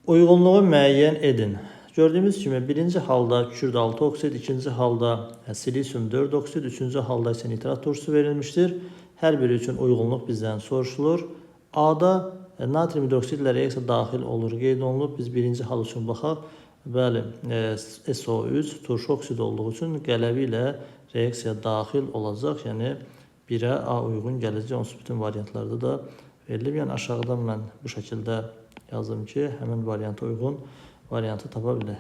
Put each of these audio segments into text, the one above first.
Uyğunluğu müəyyən edin. Gördüyümüz kimi birinci halda kükürt 6 oksid, ikinci halda silisyum 4 oksid, üçüncü halda isə nitrat turşusu verilmişdir. Hər biri üçün uyğunluq bizdən soruşulur. A'da natrium hidroksidlə reaksiya daxil olur, qeyd olunub. Biz birinci hal üçün baxaq. Bəli, SO3 turşu oksid olduğu üçün qələvi ilə reaksiya daxil olacaq. Yəni 1-ə A uyğun gələcək. Onsuz bütün variantlarda da verilib. Yəni aşağıdan mən bu şəkildə yazdım ki, həmin varianta uyğun variantı tapa bilir.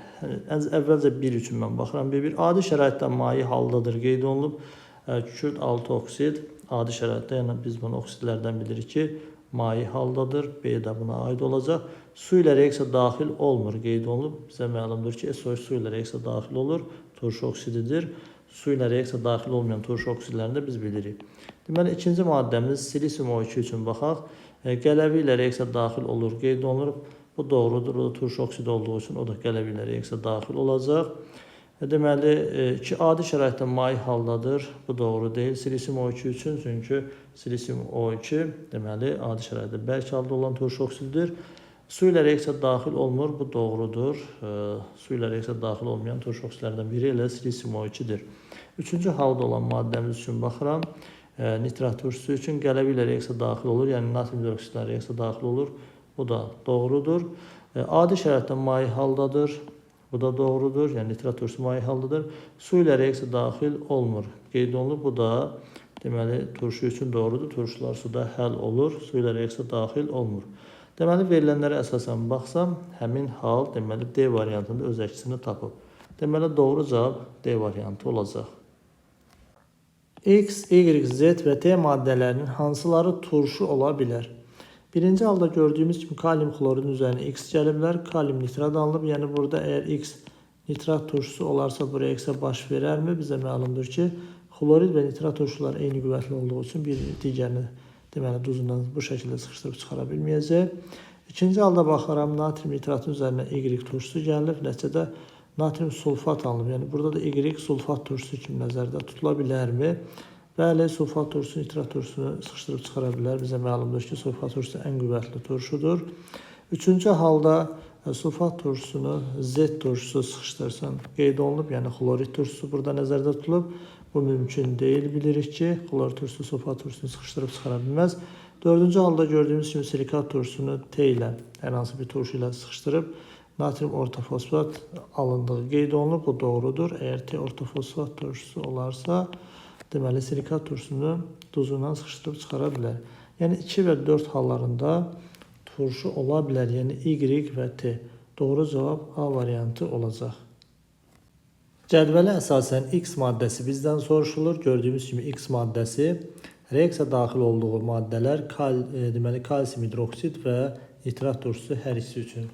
Əvvəlcə 1 üçün mən baxıram. Adi şəraitdə maye haldadır, qeyd olunub. Kükürt 6 oksid, adi şəraitdə, yəni biz bunu oksidlərdən bilirik ki, maye haldadır. B də buna aid olacaq. Su ilə reaksiya daxil olmur, qeyd olunub. Bizə məlumdur ki, SO3 su ilə reaksiya daxil olur, turşu oksididir. Su ilə reaksiya daxil olmayan turşu oksidlərini də biz bilirik. Deməli, ikinci maddəmiz silisyum O2 üçün baxaq. Qələvi ilə reaksiya daxil olur, qeyd olunur. Bu doğrudur, o da turşu oksidi olduğu üçün o da qələvi ilə reaksiya daxil olacaq. Deməli, adi şəraitdə maye haldadır. Bu doğru deyil silisyum O2 üçün, çünki silisyum O2 deməli adi şəraitdə bərk halda olan turşu oksididir. Su ilə reaksiya daxil olmur, bu doğrudur. Su ilə reaksiya daxil olmayan turşu oksidlərdən biri elə silisyum O2-dir. Üçüncü halda olan maddəmiz üçün baxıram. Nitrat turşusu üçün qələvi ilə reaksiya daxil olur, yəni natrium hidroksidlə reaksiya daxil olur. Bu da doğrudur. Adi şəraitdə maye haldadır. Bu da doğrudur. Yəni nitrat turşusu maye haldadır. Su ilə reaksiya daxil olmur, qeyd olunub. Bu da deməli turşu üçün doğrudur. Turşular suda həll olur. Su ilə reaksiya daxil olmur. Deməli verilənlərə əsasən baxsam, həmin hal deməli D variantında öz əksini tapıb. Deməli doğru cavab D variantı olacaq. X, Y, Z və T maddələrinin hansıları turşu ola bilər? Birinci halda gördüyümüz kimi kalium xloridin üzərinə X gəliblər. Kalium nitrat alınıb. Yəni burada əgər X nitrat turşusu olarsa bu reaksiya baş verərmi? Bizə məlumdur ki, xlorid və nitrat turşuları eyni qüvvətli olduğu üçün bir digərini deməli duzundan bu şəkildə sıxışdırıb çıxara bilməyəcək. İkinci halda baxaram, natrium nitratın üzərinə Y turşusu gəlib. Nəticədə natrium sulfat alınıb. Yəni burada da Y sulfat turşusu kimi nəzərdə tutula bilərmi? Bəli, sulfat turşusu nitrat turşusunu sıxışdırıb çıxara bilər. Bizə məlumdur ki, sulfat turşusu ən qüvvətli turşudur. Üçüncü halda sulfat turşusunu Z turşusu sıxışdırsan qeyd olunub. Yəni xlorid turşusu burada nəzərdə tutulub. Bu mümkün deyil, bilirik ki, xlorid turşusu sulfat turşusunu sıxışdırıb çıxara bilməz. Dördüncü halda gördüyümüz kimi silikat turşusunu T ilə, hər hansı bir turşu ilə sıxışdırıb natrium ortofosfat alındığı qeyd olunub. Bu doğrudur. Əgər T ortofosfat turşusu olarsa, deməli silikat turşusunu duzundan sıxışdırıb çıxara bilər. Yəni 2 və 4 hallarında turşu ola bilər. Yəni Y və T. Doğru cavab A variantı olacaq. Cədvələ əsasən X maddəsi bizdən soruşulur. Gördüyümüz kimi X maddəsi reaksiya daxil olduğu maddələr deməli kalsium hidroksid və nitrat turşusu hər ikisi üçün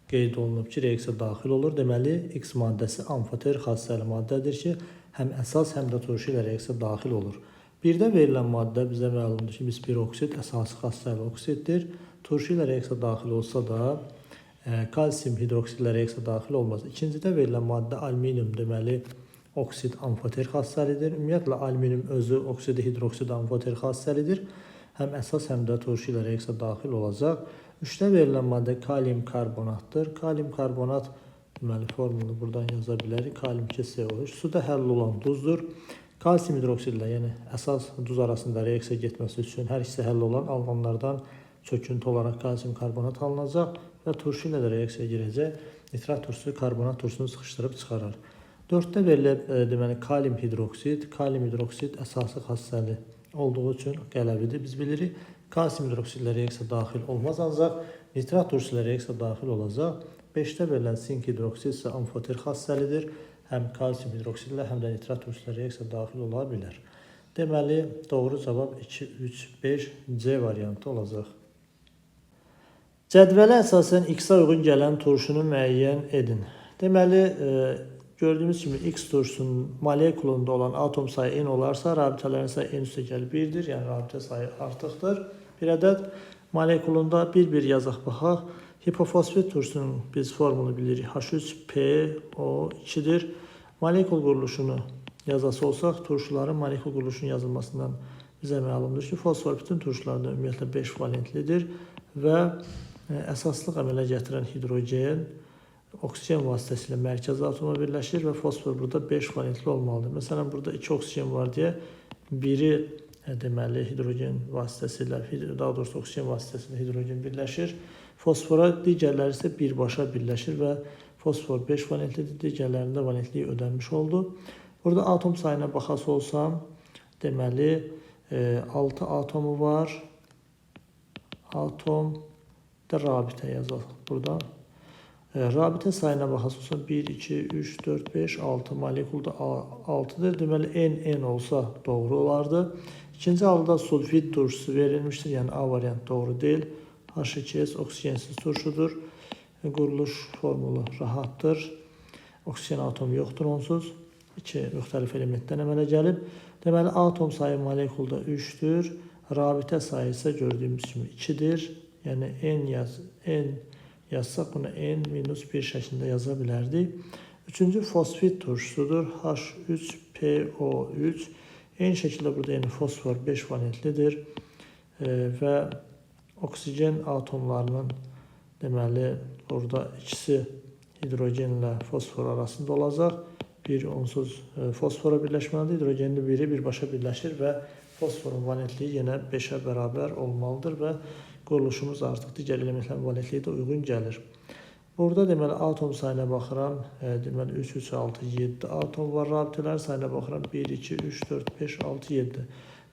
qeyd olunub ki, reaksiya daxil olur. Deməli X maddəsi amfoter xassəli maddədir ki, həm əsas, həm də turşu ilə reaksiya daxil olur. Birdə verilən maddə bizə məlumdur ki, bir oksid əsası xassəli oksiddir. Turşu ilə reaksiya daxil olsa da kalsium hidroksid ilə reaksiya daxil olmaz. İkincidə verilən maddə alüminium, deməli oksid amfoter xassəlidir. Ümumiyyətlə alüminium özü oksidi hidroksid amfoter xassəlidir. Həm əsas, həm də turşu ilə reaksiya daxil olacaq. Üçdə verilən maddə kalium karbonatdır. Kalium karbonat deməli formulu buradan yaza bilərik. Kalium 2CO3 suda həll olan duzdur. Kalsium hidroksidlə, yəni əsas duz arasında reaksiya getməsi üçün hər ikisi həll olan alğanlardan çöküntü olaraq kalsium karbonat alınacaq və turşu ilə də reaksiya girəcək. Nitrat turşusu karbonat turşusunu sıxışdırıb çıxarar. 4də verilib deməli kalium hidroksid. Kalium hidroksid əsası xassəli olduğu üçün qələvidir. Biz bilirik, kalsium hidroksid ilə reaksiya daxil olmaz, ancaq nitrat turşusu ilə reaksiya daxil olacaq. 5də verilən sink hidroksid isə amfoter xassəlidir. Həm kalsium hidroksid ilə, həm də nitrat turşusu ilə reaksiya daxil ola bilər. Deməli, doğru cavab 2, 3, 5, C variantı olacaq. Cədvələ əsasən X-ə uyğun gələn turşunu müəyyən edin. Deməli, gördüyümüz kimi X turşusunun molekulunda olan atom sayı n olarsa, rabitələrin sayı n üstə gəl 1-dir. Yəni, rabitə sayı artıqdır. Bir ədəd molekulunda bir-bir yazaq baxaq. Hipofosfat turşusunun biz formulu bilirik. H3PO2-dir. Molekul quruluşunu yazası olsaq, turşuların molekul quruluşunun yazılmasından bizə məlumdur ki, fosfor bütün turşularda ümumiyyətlə 5 valentlidir və Əsaslıq əmələ gətirən hidrogen oksigen vasitəsilə mərkəzi atoma birləşir və fosfor burada 5 valentli olmalıdır. Məsələn, burada 2 oksigen var deyə biri deməli hidrogen vasitəsilə, daha doğrusu oksigen vasitəsilə hidrogen birləşir. Fosfora digərləri isə birbaşa birləşir və fosfor 5 valentlidir, digərlərində valentliyi ödənmiş oldu. Burada atom sayına baxası olsam, deməli 6 atomu var. Atom da rabitə yazaq burada. Rabitə sayına baxası olsa 1, 2, 3, 4, 5, 6 molekulda 6'dır. Deməli N olsa doğru olardı. İkinci halda sulfid turşusu verilmiştir. Yəni A variant doğru deyil. H2S oksigensiz turşudur. Quruluş formulu rahatdır. Oksigen atomu yoxdur onsuz. 2 müxtəlif elementdən əmələ gəlib. Deməli atom sayı molekulda 3'dür. Rabitə sayı isə gördüyümüz kimi 2'dir. Yəni N yazsaq bunu N-1 şəklində yaza bilərdik. Üçüncü fosfid turşusudur. H3PO3. Eyni şəkildə burada yəni fosfor 5 valentlidir. Və oksigen atomlarının deməli burada ikisi hidrogenlə fosfor arasında olacaq. Bir onsuz fosfora birləşməlidir. Hidrogenli biri birbaşa birləşir və fosforun valentliyi yenə 5'ə bərabər olmalıdır və quruluşumuz artıq digər elementlərin valentliyi də uyğun gəlir. Burada deməli atom sayına baxıram. Deməli 3, 3, 6, 7 atom var. Rabitələrin sayına baxıram. 1, 2, 3, 4, 5, 6, 7.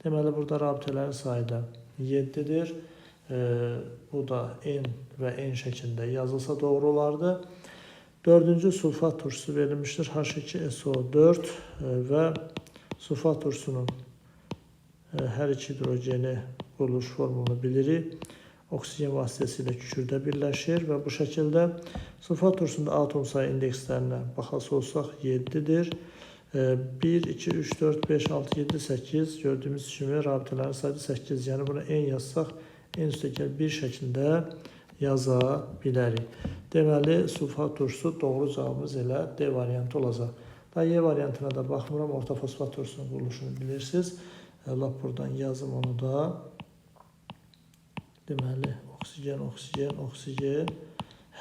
Deməli burada rabitələrin sayı da 7'dir. Bu da N və N şəklində yazılsa doğru olardı. Dördüncü sulfat turşusu verilmiştir. H2SO4 və sulfat turşusunun hər iki hidrogeni quruluş formulunu bilirik. Oksigen vasitəsilə kükürdə birləşir və bu şəkildə sulfat turşusunda atom sayı indekslərinə baxası olsaq 7'dir. 1, 2, 3, 4, 5, 6, 7, 8 gördüyümüz kimi rabitələrin sayı 8. Yəni bunu N yazsaq N üstəgəl 1 şəklində yaza bilərik. Deməli sulfat turşusu doğru cavabımız elə D variantı olacaq. Da Y variantına da baxmıram. Orta fosfat turşusunun quruluşunu bilirsiniz. Lap buradan yazım onu da. Deməli oksigen.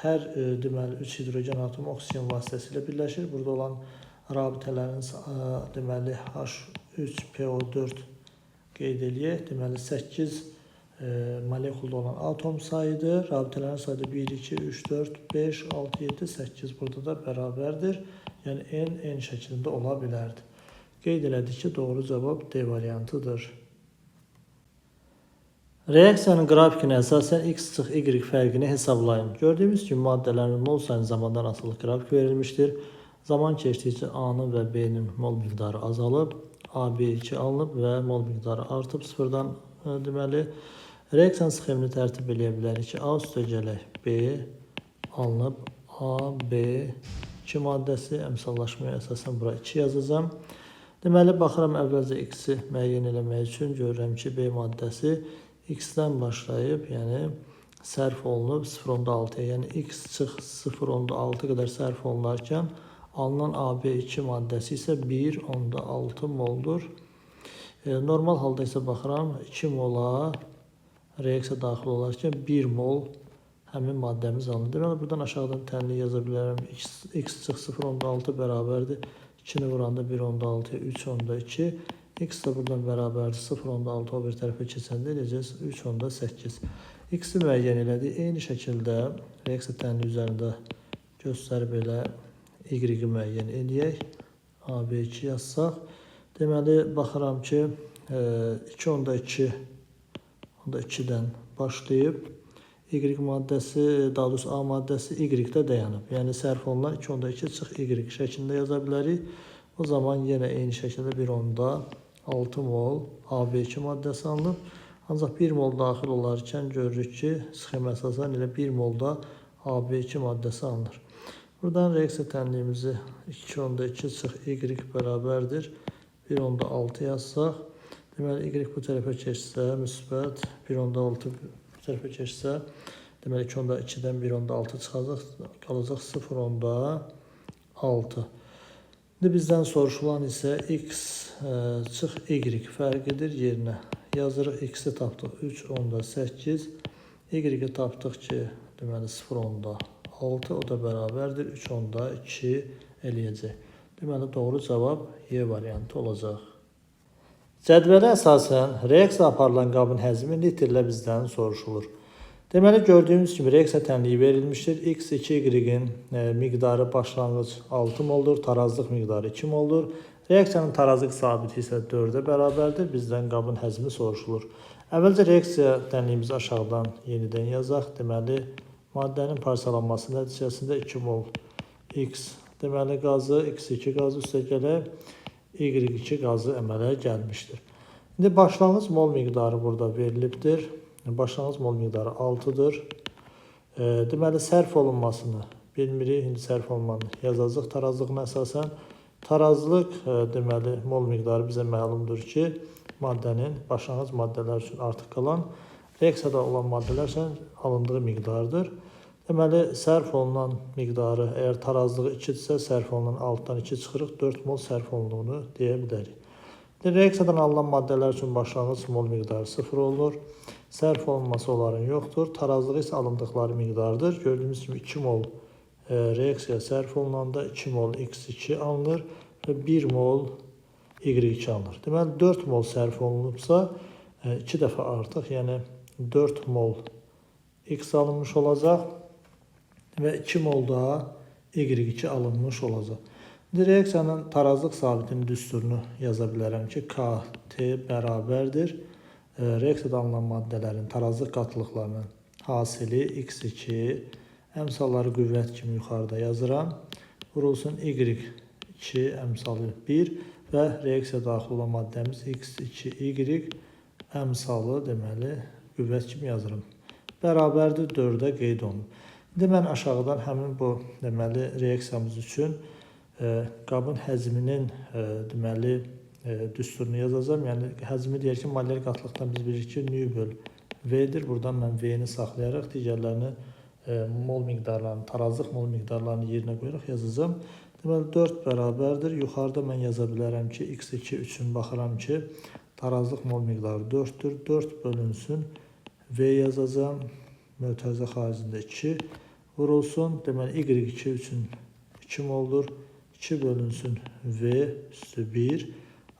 Hər deməli 3 hidrogen atomu oksigen vasitəsilə birləşir. Burada olan rabitələrin deməli H3PO4 qeyd eləyək. Deməli 8 molekulda olan atom sayıdır. Rabitələrin sayı da 1, 2, 3, 4, 5, 6, 7, 8 burada da bərabərdir. Yəni N şəklində ola bilərdi. Qeyd elədik ki, doğru cavab D variantıdır. Reaksiyanın qrafikinə əsasən X-Y fərqini hesablayın. Gördüyümüz kimi maddələrin mol sayının zamandan asılı qrafik verilmişdir. Zaman keçdikcə A-nın və B-nin mol miqdarı azalıb, AB2 alınıb və mol miqdarı artıb sıfırdan deməli. Reaksiyan sxemini tərtib eləyə bilərik ki, A üstəgələk B alınıb, A, B, 2 maddəsi, əmsallaşmaya əsasən bura 2 yazacağım. Deməli, baxıram əvvəlcə X-i müəyyən eləmək üçün görürəm ki, B maddəsi X-dən başlayıb, yəni sərf olunub 0.6-ya, yəni X çıx 0.6 qədər sərf olunarkən alınan AB2 maddəsi isə 1.6 moldur. Normal halda isə baxıram 2 mola reaksiya daxil olarkən 1 mol həmin maddəmiz alınır. Deməli, buradan aşağıdan tənliyi yaza bilərəm. X çıx 0.6 bərabərdir. 2-ni vuranda 1.6-ya 3.2. X da buradan bərabərdir. 0.6 o bir tərəfə keçəndə eləyəcəz 3.8. X-i müəyyən elədik. Eyni şəkildə reaksiya tənliyi üzərində göstərib elə Y-i müəyyən eləyək. AB2 yazsaq. Deməli, baxıram ki, 2.2-dən başlayıb. Y maddəsi, daha doğrusu A maddəsi Y-də dayanıb. Yəni, sərf olunan 2.2 çıx Y şəklində yaza bilərik. O zaman yenə eyni şəkildə 1.6 mol AB2 maddəsi alınıb. Ancaq 1 mol daxil olarkən görürük ki, sxemə əsasən elə 1 molda AB2 maddəsi alınır. Buradan reaksiya tənliyimizi 2.2 çıx Y bərabərdir. 1.6 yazsaq. Deməli, Y bu tərəfə keçsə, müsbət 1.6 bu tərəfə keçsə, deməli 2.2-dən 1.6 çıxacaq, qalacaq 0.6. İndi bizdən soruşulan isə X çıx Y fərqidir yerinə. Yazırıq X-i tapdıq 3.8, Y-i tapdıq ki, deməli 0,6 o da bərabərdir 3,2 eləyəcək. Deməli doğru cavab Y variantı olacaq. Cədvələ əsasən reaksiya aparılan qabın həcmi litrlə bizdən soruşulur. Deməli gördüyümüz kimi reaksiya tənliyi verilmişdir. X2 Y-in miqdarı başlanğıc 6 moldur, tarazlıq miqdarı 2 moldur. Reaksiyanın tarazlıq sabiti isə 4-ə bərabərdir. Bizdən qabın həcmi soruşulur. Əvvəlcə reaksiya tənliyimizi aşağıdan yenidən yazaq. Deməli maddənin parçalanması nəticəsində 2 mol X deməli qazı, X2 qazı üstə gələk. Y2 qazı əmələ gəlmişdir. İndi başlanğıc mol miqdarı burada verilibdir. Başlanğıc mol miqdarı 6-dır. Deməli sərf olunmasını bilmirik. İndi sərf olunmanı yazacaq tarazlığına əsasən. Tarazlıq deməli mol miqdarı bizə məlumdur ki, maddənin başlanğıc maddələr üçün artıq qalan reaksiyada olan maddələr üçün alındığı miqdardır. Deməli, sərf olunan miqdarı, əgər tarazlığı 2-dirsə, sərf olunan 6-dan 2 çıxırıq, 4 mol sərf olunduğunu deyə bilərik. Reaksiyadan alınan maddələr üçün başlanğıc mol miqdarı 0 olur. Sərf olunması onların yoxdur. Tarazlığı isə alındıqları miqdardır. Gördüyümüz kimi 2 mol reaksiya sərf olunanda 2 mol X2 alınır və 1 mol Y2 alınır. Deməli, 4 mol sərf olunubsa, 2 dəfə artıq, yəni 4 mol X alınmış olacaq və 2 mol da Y2 alınmış olacaq. İndi reaksiyanın tarazlıq sabitinin düsturunu yaza bilərəm ki, KT bərabərdir. Reaksiyada alınan maddələrin tarazlıq qatılıqlarının hasili X2, əmsalları qüvvət kimi yuxarıda yazıram. Vurulsun Y2 əmsalı 1 və reaksiya daxil olan maddəmiz X2Y əmsalı deməli qüvvət kimi yazıram. Bərabərdir 4-ə qeyd olunur. İndi mən aşağıdan həmin bu deməli reaksiyamız üçün qabın həcminin deməli düsturunu yazacağam. Yəni həcmi deyir ki, molekyar qatılıqdan biz bilirik ki, nü böl V-dir. Buradan mən V-ni saxlayaraq digərlərini mol miqdarlarını, tarazlıq mol miqdarlarını yerinə qoyaraq yazacağam. Deməli 4 bərabərdir. Yuxarıda mən yaza bilərəm ki, X2 üçün baxıram ki, tarazlıq mol miqdarı 4-dür. 4 bölünsün V yazacağam. Mötərizə xaricində 2 vurulsun. Deməli, Y2 üçün 2 moldur. 2 bölünsün V üstü 1.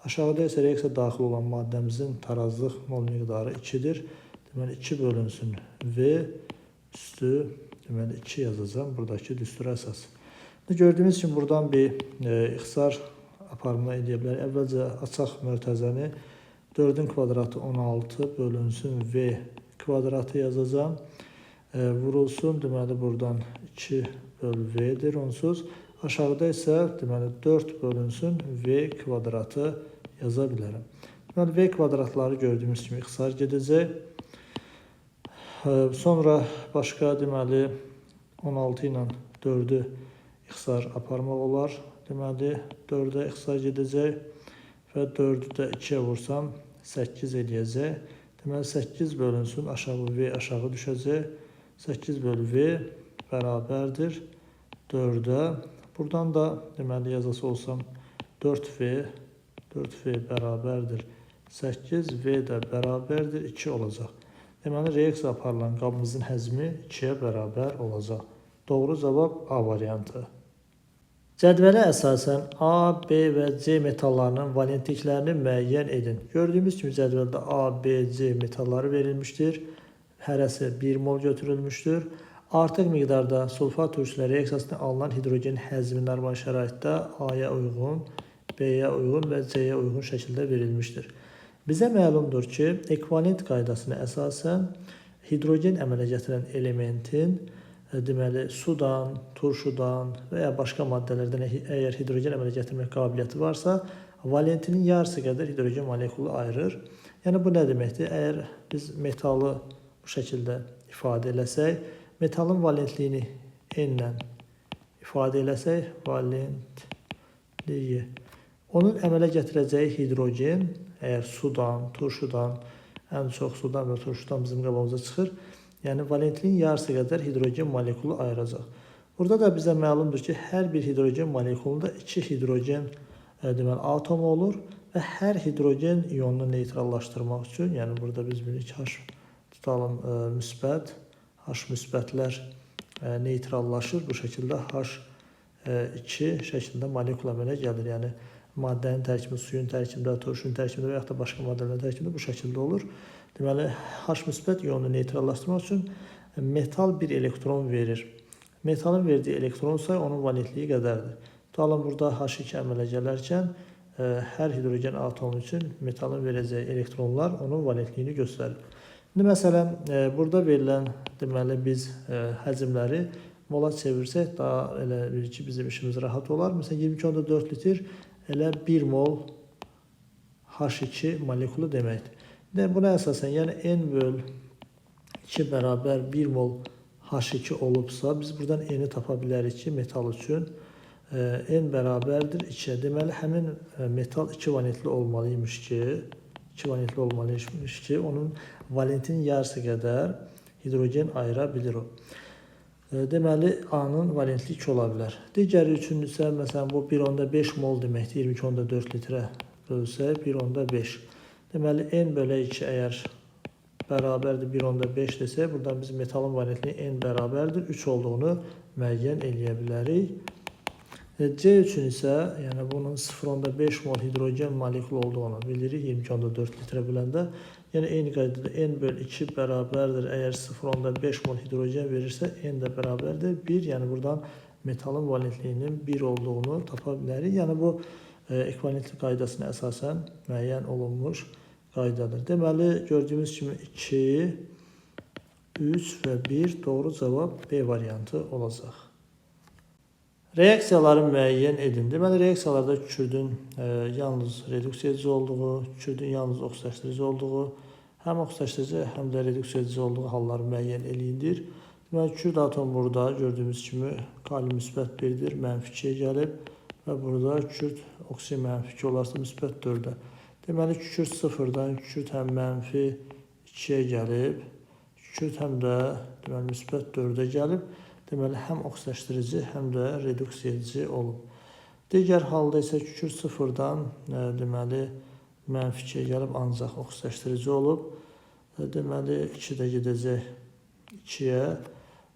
Aşağıda isə reaksiya daxil olan maddəmizin tarazlıq mol miqdarı 2-dir. Deməli, 2 bölünsün V üstü deməli 2 yazacağam. Buradakı düstura əsas. Gördüyümüz kimi buradan bir ixtisar aparımına edə bilərik. Əvvəlcə açaq mötərizəni 4-ün kvadratı 16 bölünsün V kvadratı yazacağım. Vurulsun, deməli buradan 2 böl V-dir onsuz. Aşağıda isə deməli 4 bölünsün V kvadratı yaza bilərəm. Deməli V kvadratları gördüyümüz kimi ixtisar gedəcək. Sonra başqa deməli 16 ilə 4-ü ixtisar aparmaq olar. Deməli 4-ə ixtisar gedəcək və 4-ü də 2-yə vursam 8 eləyəcək. Deməli 8 bölünsün aşağı V aşağı düşəcək. 8 bölü V bərabərdir 4-ə. Buradan da deməli yazası olsam 4V bərabərdir 8, V də bərabərdir 2 olacaq. Deməli reaksiya aparılan qabımızın həcmi 2-yə bərabər olacaq. Doğru cavab A variantı. Cədvələ əsasən A, B və C metallarının valentliklərini müəyyən edin. Gördüyümüz kimi cədvəldə A, B, C metalları verilmişdir. Hərəsi 1 mol götürülmüşdür. Artıq miqdarda sulfat türküsülə reaksiyasında alınan hidrogen həzmi normal şəraitdə A-ya uyğun, B-yə uyğun və C-yə uyğun şəkildə verilmişdir. Bizə məlumdur ki, ekvivalent qaydasına əsasən hidrogen əmələ gətirən elementin deməli sudan, turşudan və ya başqa maddələrdən əgər hidrogen əmələ gətirmək qabiliyyəti varsa, valentinin yarısı qədər hidrogen molekulu ayırır. Yəni bu nə deməkdir? Əgər biz metalı bu şəkildə ifadə eləsək, metalın valentliyini N-lə ifadə eləsək, valentliyi, onun əmələ gətirəcəyi hidrogen, əgər sudan, turşudan, ən çox sudan və turşudan bizim qabağımıza çıxır, yəni valentliyin yarısı qədər hidrogen molekulu ayıracaq. Burada da bizə məlumdur ki, hər bir hidrogen molekulunda 2 hidrogen deməli, atomu olur və hər hidrogen ionunu neytrallaşdırmaq üçün, yəni burada biz bilirik H tutalım müsbət, H müsbətlər neytrallaşır. Bu şəkildə H2 şəklində molekula əmələ gəlir. Yəni maddənin tərkibi suyun tərkibində, turşun tərkibində və yaxud da başqa maddələrin tərkibində bu şəkildə olur. Deməli, H müsbət iyonunu neytrallaşdırmaq üçün metal bir elektron verir. Metalın verdiyi elektron sayı onun valentliyi qədərdir. Tutalım, burada H2 əmələ gələrkən hər hidrogen atomu üçün metalın verəcəyi elektronlar onun valentliyini göstərir. İndi məsələn, burada verilən deməli biz həcmləri mola çevirsək daha elə bir ki, bizim işimiz rahat olar. Məsələn, 22.4 litr elə 1 mol H2 molekulu deməkdir. Buna əsasən, yəni N/2 bərabər 1 mol H2 olubsa, biz buradan N-i tapa bilərik ki, metal üçün N bərabərdir 2-yə. Deməli, həmin metal 2 valentli olmalıymış ki, onun valentinin yarısı qədər hidrogen ayıra bilir o. Deməli, A-nın valentliyi 2 ola bilər. Digəri üçün isə, məsələn, bu 1.5 mol deməkdir, 22.4 litrə bölsək 1.5. Deməli, N bölə 2 əgər bərabərdir 1.5 desək, buradan biz metalın valentliyi N bərabərdir 3 olduğunu müəyyən eləyə bilərik. C üçün isə, yəni bunun 0.5 mol hidrogen molekulu olduğunu bilirik 22.4 litrə biləndə. Yəni eyni qaydada N böl 2 bərabərdir. Əgər 0.5 mol hidrogen verirsə, N də bərabərdir 1. Yəni buradan metalın valentliyinin 1 olduğunu tapa bilərik. Yəni bu ekvivalentlik qaydasına əsasən müəyyən olunmuş qaydadır. Deməli, gördüyümüz kimi 2, 3 və 1 doğru cavab B variantı olacaq. Reaksiyaları müəyyən edin. Deməli, reaksiyalarda kükürdün yalnız reduksiya edici olduğu, kükürdün yalnız oksidləşdirici olduğu, həm oksidləşdirici, həm də reduksiya edici olduğu halları müəyyən eləyindir. Deməli, kükürd atomu burada gördüyümüz kimi kalium müsbət 1-dir, mənfi 2-yə gəlib və burada kükürd oksigen mənfi 2 olarsa müsbət 4-ə. Deməli, kükürd 0-dan kükürd həm mənfi 2-yə gəlib, kükürd həm də müsbət 4-ə gəlib. Deməli, həm oksidləşdirici, həm də reduksiya edici olub. Digər halda isə kükürd 0-dan deməli, mənfi 2-yə gəlib ancaq oksidləşdirici olub. Deməli, 2 də gedəcək 2-yə.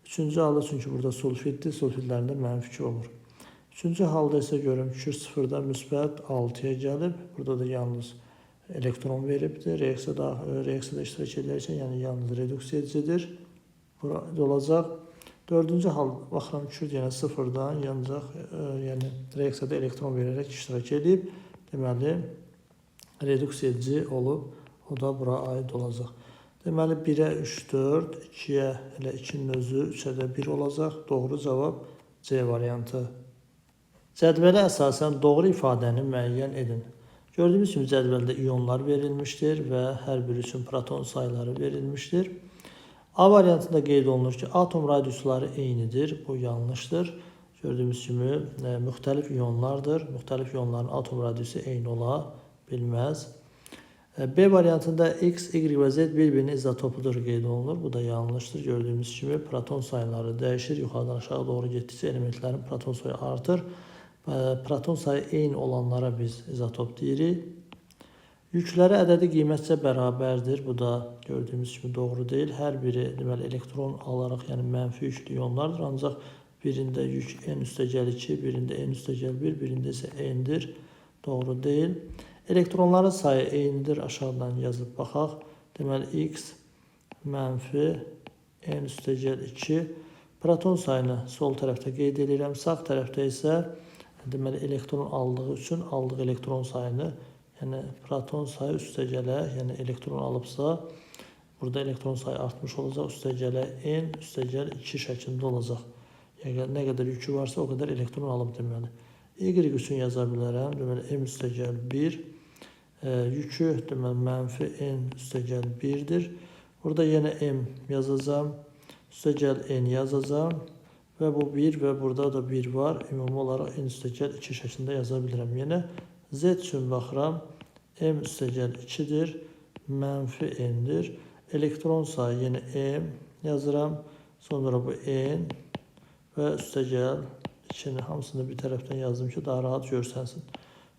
Üçüncü halda, çünki burada sulfiddir, sulfidlərində mənfi 2 olur. Üçüncü halda isə görüm, kükürd 0-dan müsbət 6-yə gəlib. Burada da yalnız elektron veribdir. Reaksiyada iştirak edərkən, yəni yalnız reduksiya edicidir. Burada olacaq. Dördüncü hal, baxıram, kükürd yenə 0-dan ancaq reaksiyada elektron verərək iştirak edib. Deməli, reduksiya edici olub, o da bura aid olacaq. Deməli, 1-ə 3, 4, 2-yə elə 2-nin özü, 3-ə də 1 olacaq. Doğru cavab C variantı. Cədvələ əsasən doğru ifadəni müəyyən edin. Gördüyümüz kimi cədvəldə iyonlar verilmişdir və hər biri üçün proton sayıları verilmişdir. A variantında qeyd olunur ki, atom radiusları eynidir. Bu yanlışdır. Gördüyümüz kimi müxtəlif iyonlardır. Müxtəlif iyonların atom radiusu eyni ola bilməz. B variantında X, Y və Z bir-birinin izotopudur qeyd olunur. Bu da yanlışdır. Gördüyümüz kimi proton sayıları dəyişir. Yuxarıdan aşağı doğru getdikcə elementlərin proton sayı artır. Proton sayı eyni olanlara biz izotop deyirik. Yükləri ədədi qiymətcə bərabərdir. Bu da gördüyümüz kimi doğru deyil. Hər biri deməli elektron alaraq, yəni mənfi yüklü iyonlardır. Ancaq birində yük n-2, birində n-1, birində isə n-dir. Doğru deyil. Elektronların sayı eynidir. Aşağıdan yazıb baxaq. Deməli x mənfi n-2. Proton sayını sol tərəfdə qeyd edirəm. Sağ tərəfdə isə deməli elektron aldığı üçün aldığı elektron sayını, yəni proton sayı üstəgələ, yəni elektron alıbsa, burada elektron sayı artmış olacaq, üstəgələ n, üstəgəl 2 şəklində olacaq. Yəni nə qədər yükü varsa, o qədər elektron alıb deməli. Y üçün yaza bilərəm, deməli m üstəgəl 1, yükü deməli mənfi n üstəgəl 1-dir. Burada yenə m yazacağım, üstəgəl n yazacağım və bu 1 və burada da 1 var. Ümumi olaraq n üstəgəl 2 şəklində yaza bilirəm. Yenə Z üçün baxıram, m üstəgəl 2-dir, mənfi n-dir. Elektron sayı yenə m yazıram, sonra bu n və üstəgəl 2-ni hamısını bir tərəfdən yazdım ki, daha rahat görsənsin.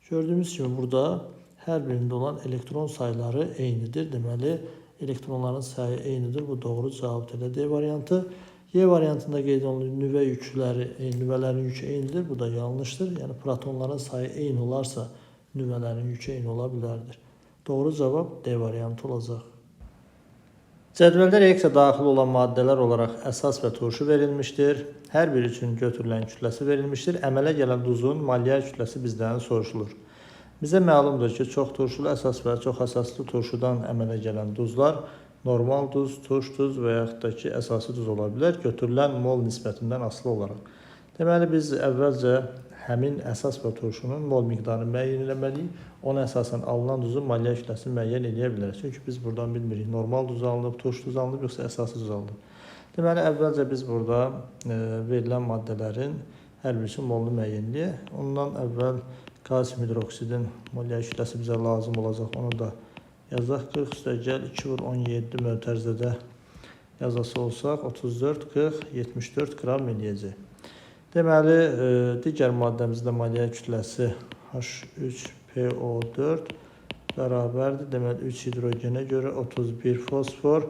Gördüyümüz kimi burada hər birində olan elektron sayıları eynidir. Deməli, elektronların sayı eynidir. Bu doğru cavabdır. D variantı. Y variantında qeyd olunur nüvə yükləri, nüvələrin yükü eynidir. Bu da yanlışdır. Yəni protonların sayı eyni olarsa nüvələrin yükü eyni ola bilərdir. Doğru cavab D variantı olacaq. Cədvəldə reaksiya daxil olan maddələr olaraq əsas və turşu verilmişdir. Hər biri üçün götürülən kütləsi verilmişdir. Əmələ gələn duzun molyar kütləsi bizdən soruşulur. Bizə məlumdur ki, çox turşulu əsas və çox əsaslı turşudan əmələ gələn duzlar normal duz, turş duz və yaxud da ki, əsası duz ola bilər, götürülən mol nisbətindən asılı olaraq. Deməli, biz əvvəlcə həmin əsas və turşunun mol miqdarını müəyyən etməliyik. Ona əsasən alınan duzun molyar kütləsini müəyyən edə bilərik. Çünki biz buradan bilmirik, normal duz alınıb, turş duz alınıb, yoxsa əsası duz alınıb. Deməli, əvvəlcə biz burada verilən maddələrin hər birisinin molunu müəyyən edək. Ondan əvvəl kalsium hidroksidin molyar kütləsi bizə lazım olacaq. Onu da yazaq 40 üstəgəl 2 vur 17 mötərizədə yazası olsaq 34, 40, 74 qram eləyəcək. Deməli, digər maddəmizdə molyar kütləsi H3PO4 bərabərdir. Deməli, 3 hidrogenə görə 31 fosfor,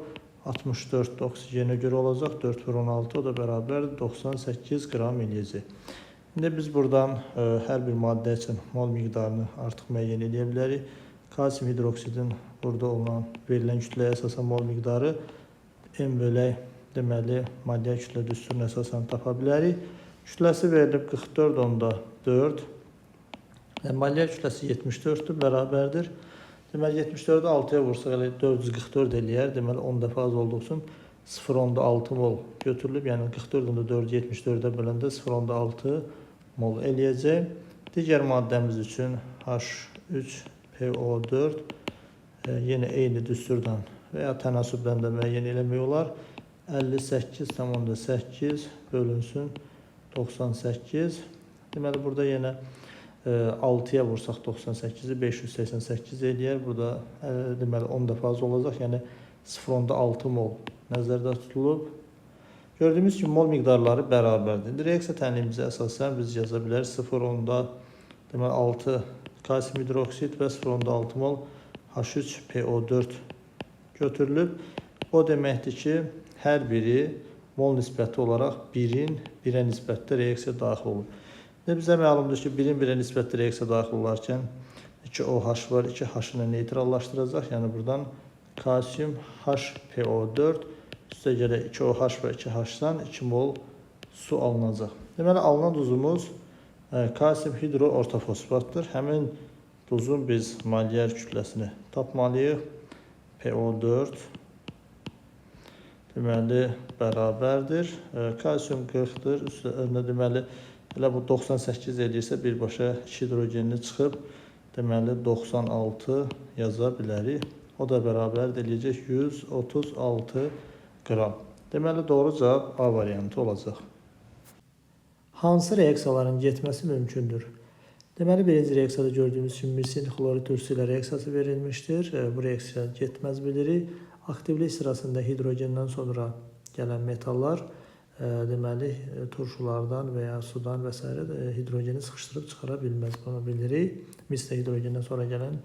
64 oksigenə görə olacaq. 4 vur 16, o da bərabərdir. 98 qram eləyəcək. İndi biz buradan hər bir maddə üçün mol miqdarını artıq müəyyən edə bilərik. Kalsium hidroksidin burada olan verilən kütləyə əsasən mol miqdarı M bölək, deməli, molyar kütlə düsturuna əsasən tapa bilərik. Kütləsi verilib 44,4. Molyar kütləsi 74-dür, bərabərdir. Deməli, 74-ü 6-ya vursaq, 444 eləyər. Deməli, 10 dəfə az olduğu üçün 0,6 mol götürülüb. Yəni, 44,4-ü 74-də böləndə 0,6 mol eləyəcək. Digər maddəmiz üçün H3PO4 yenə eyni düsturdan və ya tənasübdən də müəyyən eləmək olar. 58,8 bölünsün 98. Deməli, burada yenə 6-ya vursaq 98-i 588 eləyər. Burada deməli 10 dəfə az olacaq. Yəni 0,6 mol nəzərdə tutulub. Gördüyümüz kimi mol miqdarları bərabərdir. Reaksiya tənlimimizə əsasən biz yaza bilərik 0,6 kalsium hidroksid və 0,6 mol H3PO4 götürülüb. O deməkdir ki, hər biri mol nisbəti olaraq 1-in 1-ə nisbətdə reaksiya daxil olur. Bizə məlumdur ki, 1-in 1-ə nisbətdə reaksiya daxil olarkən 2OH var, 2H-ını neytrallaşdıracaq. Yəni, buradan kalsium HPO4 üstəgələ 2OH və 2H-dan 2 mol su alınacaq. Deməli, alınan duzumuz kalsium hidroortofosfatdır. Həmin duzun biz molyar kütləsini tapmalıyıq. PO4 deməli, bərabərdir. Kalsium 40-dır. Üstəgələ deməli, elə bu 98 eləyirsə, birbaşa 2 hidrogenini çıxıb, deməli, 96 yaza bilərik. O da bərabər eləyəcək 136 qram. Deməli, doğru cavab A variantı olacaq. Hansı reaksiyaların getməsi mümkündür? Deməli, birinci reaksiyada gördüyümüz kimi mirsil xlorid turşusu ilə reaksiyası verilmişdir. Bu reaksiya getməz bilirik. Aktivlik sırasında hidrogenden sonra gələn metallar deməli, turşulardan və ya sudan və s. hidrogeni sıxışdırıb çıxara bilməz. Bunu bilirik. Misli hidrogenden sonra gələn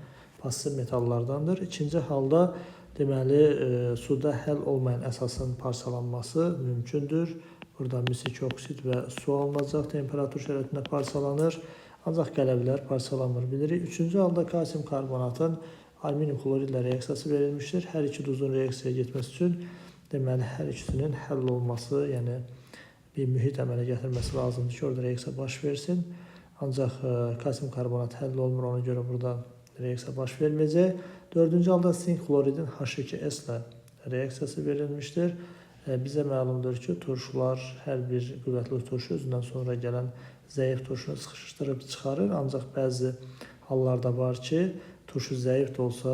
pasiv metallardandır. İkinci halda deməli, suda həll olmayan əsasın parçalanması mümkündür. Burada misik oksid və su alınacaq, temperatur şəraitində parçalanır. Ancaq qələblər parçalanmır bilirik. Üçüncü halda kalsium karbonatın alüminium xloridlə reaksiyası verilmişdir. Hər iki duzun reaksiyaya getməsi üçün deməli, hər ikisinin həll olması, yəni bir mühit əmələ gətirməsi lazımdır ki, orada reaksiya baş versin. Ancaq kalsium karbonat həll olmur, ona görə burada reaksiya baş verməyəcək. Dördüncü halda sink xloridin H2S ilə reaksiyası verilmişdir. Bizə məlumdur ki, turşular, hər bir qüvvətli turşu özündən sonra gələn zəif turşunu sıxışdırıb çıxarır. Ancaq bəzi hallarda var ki, turşu zəif də olsa,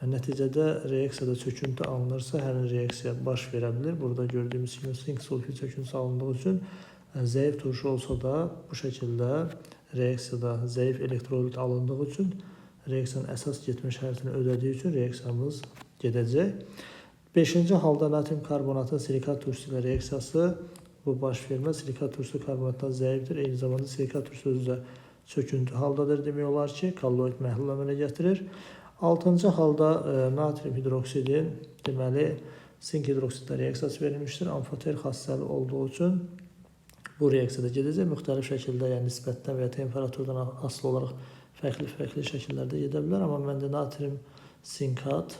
nəticədə reaksiyada çöküntü alınırsa, həmin reaksiya baş verə bilir. Burada gördüyümüz kimi sink sulfid çöküntüsü alındığı üçün zəif turşu olsa da bu şəkildə reaksiyada zəif elektrolit alındığı üçün reaksiyanın əsas getmə şərtini ödədiyi üçün reaksiyamız gedəcək. Beşinci halda natrium karbonatın silikat turşusu ilə reaksiyası bu baş verməz. Silikat turşusu karbonatdan zəifdir. Eyni zamanda silikat turşusu özü də çöküntü haldadır demək olar ki, kolloid məhlul əmələ gətirir. 6-cı halda natrium hidroksidin deməli sink hidroksidlə reaksiyası verilmişdir. Amfoter xassəli olduğu üçün bu reaksiyada gedəcək. Müxtəlif şəkildə, yəni nisbətdən və ya temperaturdan asılı olaraq fərqli şəkillərdə gedə bilər. Amma məndə natrium sinkat,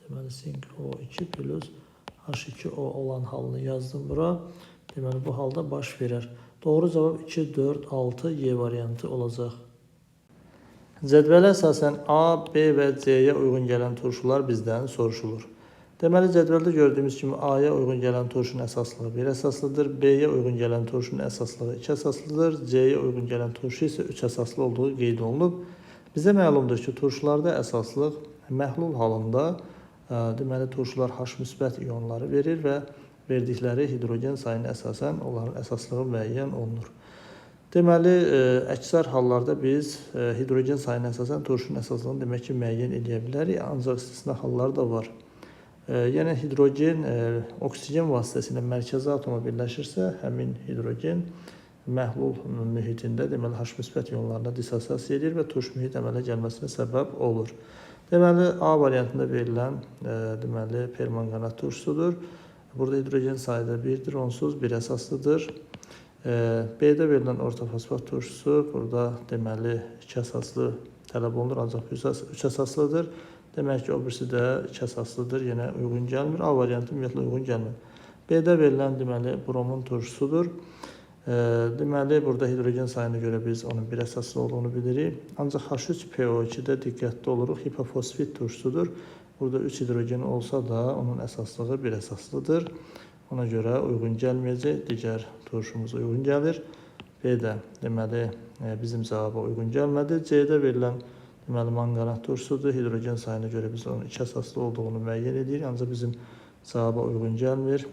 deməli sink O2 plus H2O olan halını yazdım bura. Deməli bu halda baş verər. Doğru cavab 2, 4, 6 Y variantı olacaq. Cədvələ əsasən A, B və C-yə uyğun gələn turşular bizdən soruşulur. Deməli, cədvəldə gördüyümüz kimi A-ya uyğun gələn turşunun əsaslığı 1 əsaslıdır, B-yə uyğun gələn turşunun əsaslığı 2 əsaslıdır, C-yə uyğun gələn turşu isə 3 əsaslı olduğu qeyd olunub. Bizə məlumdur ki, turşularda əsaslıq məhlul halında deməli turşular H müsbət ionları verir və verdikləri hidrogen sayına əsasən onların əsaslığı müəyyən olunur. Deməli, əksər hallarda biz hidrogen sayına əsasən turşunun əsaslığını demək ki, müəyyən edə bilərik, ancaq istisna hallar da var. Yəni, hidrogen oksigen vasitəsilə mərkəzi atoma birləşirsə, həmin hidrogen məhlul mühitində deməli H müsbət ionlarına dissosiasiya edir və turş mühit əmələ gəlməsinə səbəb olur. Deməli, A variantında verilən deməli permanganat turşusudur. Burada hidrogen sayı da 1'dir, onsuz 1 əsaslıdır. B-də verilən orta fosfat turşusu burada deməli 2 əsaslı tələb olunur, ancaq 3 əsaslıdır. Demək ki, o birisi də 2 əsaslıdır, yenə uyğun gəlmir. A variantı ümumiyyətlə uyğun gəlmir. B-də verilən deməli bromun turşusudur. Deməli, burada hidrogen sayına görə biz onun 1 əsaslı olduğunu bilirik. Ancaq H3PO2-də diqqətli oluruq, hipofosfit turşusudur. Burada 3 hidrogen olsa da onun əsaslığı 1 əsaslıdır. Ona görə uyğun gəlməyəcək, digər turşumuz uyğun gəlir. B-də deməli bizim cavaba uyğun gəlmədi. C-də verilən deməli manganat turşusudur. Hidrogen sayına görə biz onun 2 əsaslı olduğunu müəyyən edirik, ancaq bizim cavaba uyğun gəlmir.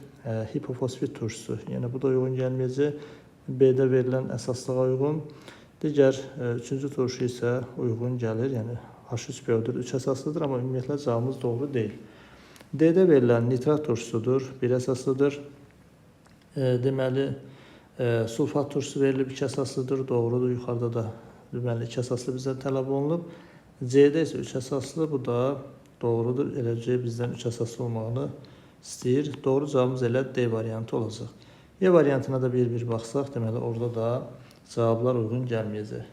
Hipofosfit turşusu, yəni bu da uyğun gəlməyəcək. B-də verilən əsaslığa uyğun. Digər 3-cü turşu isə uyğun gəlir, yəni H3PO4 3 əsaslıdır, amma ümumiyyətlə cavabımız doğru deyil. D-də verilən nitrat turşusudur, 1 əsaslıdır. Deməli, sulfat turşusu verilib 2 əsaslıdır, doğrudur. Yuxarıda da deməli 2 əsaslı bizdən tələb olunub. C-də isə 3 əsaslı, bu da doğrudur. Eləcə bizdən 3 əsaslı olmağını istəyir. Doğru cavabımız elə D variantı olacaq. E variantına da bir baxsaq, deməli orada da cavablar uyğun gəlməyəcək.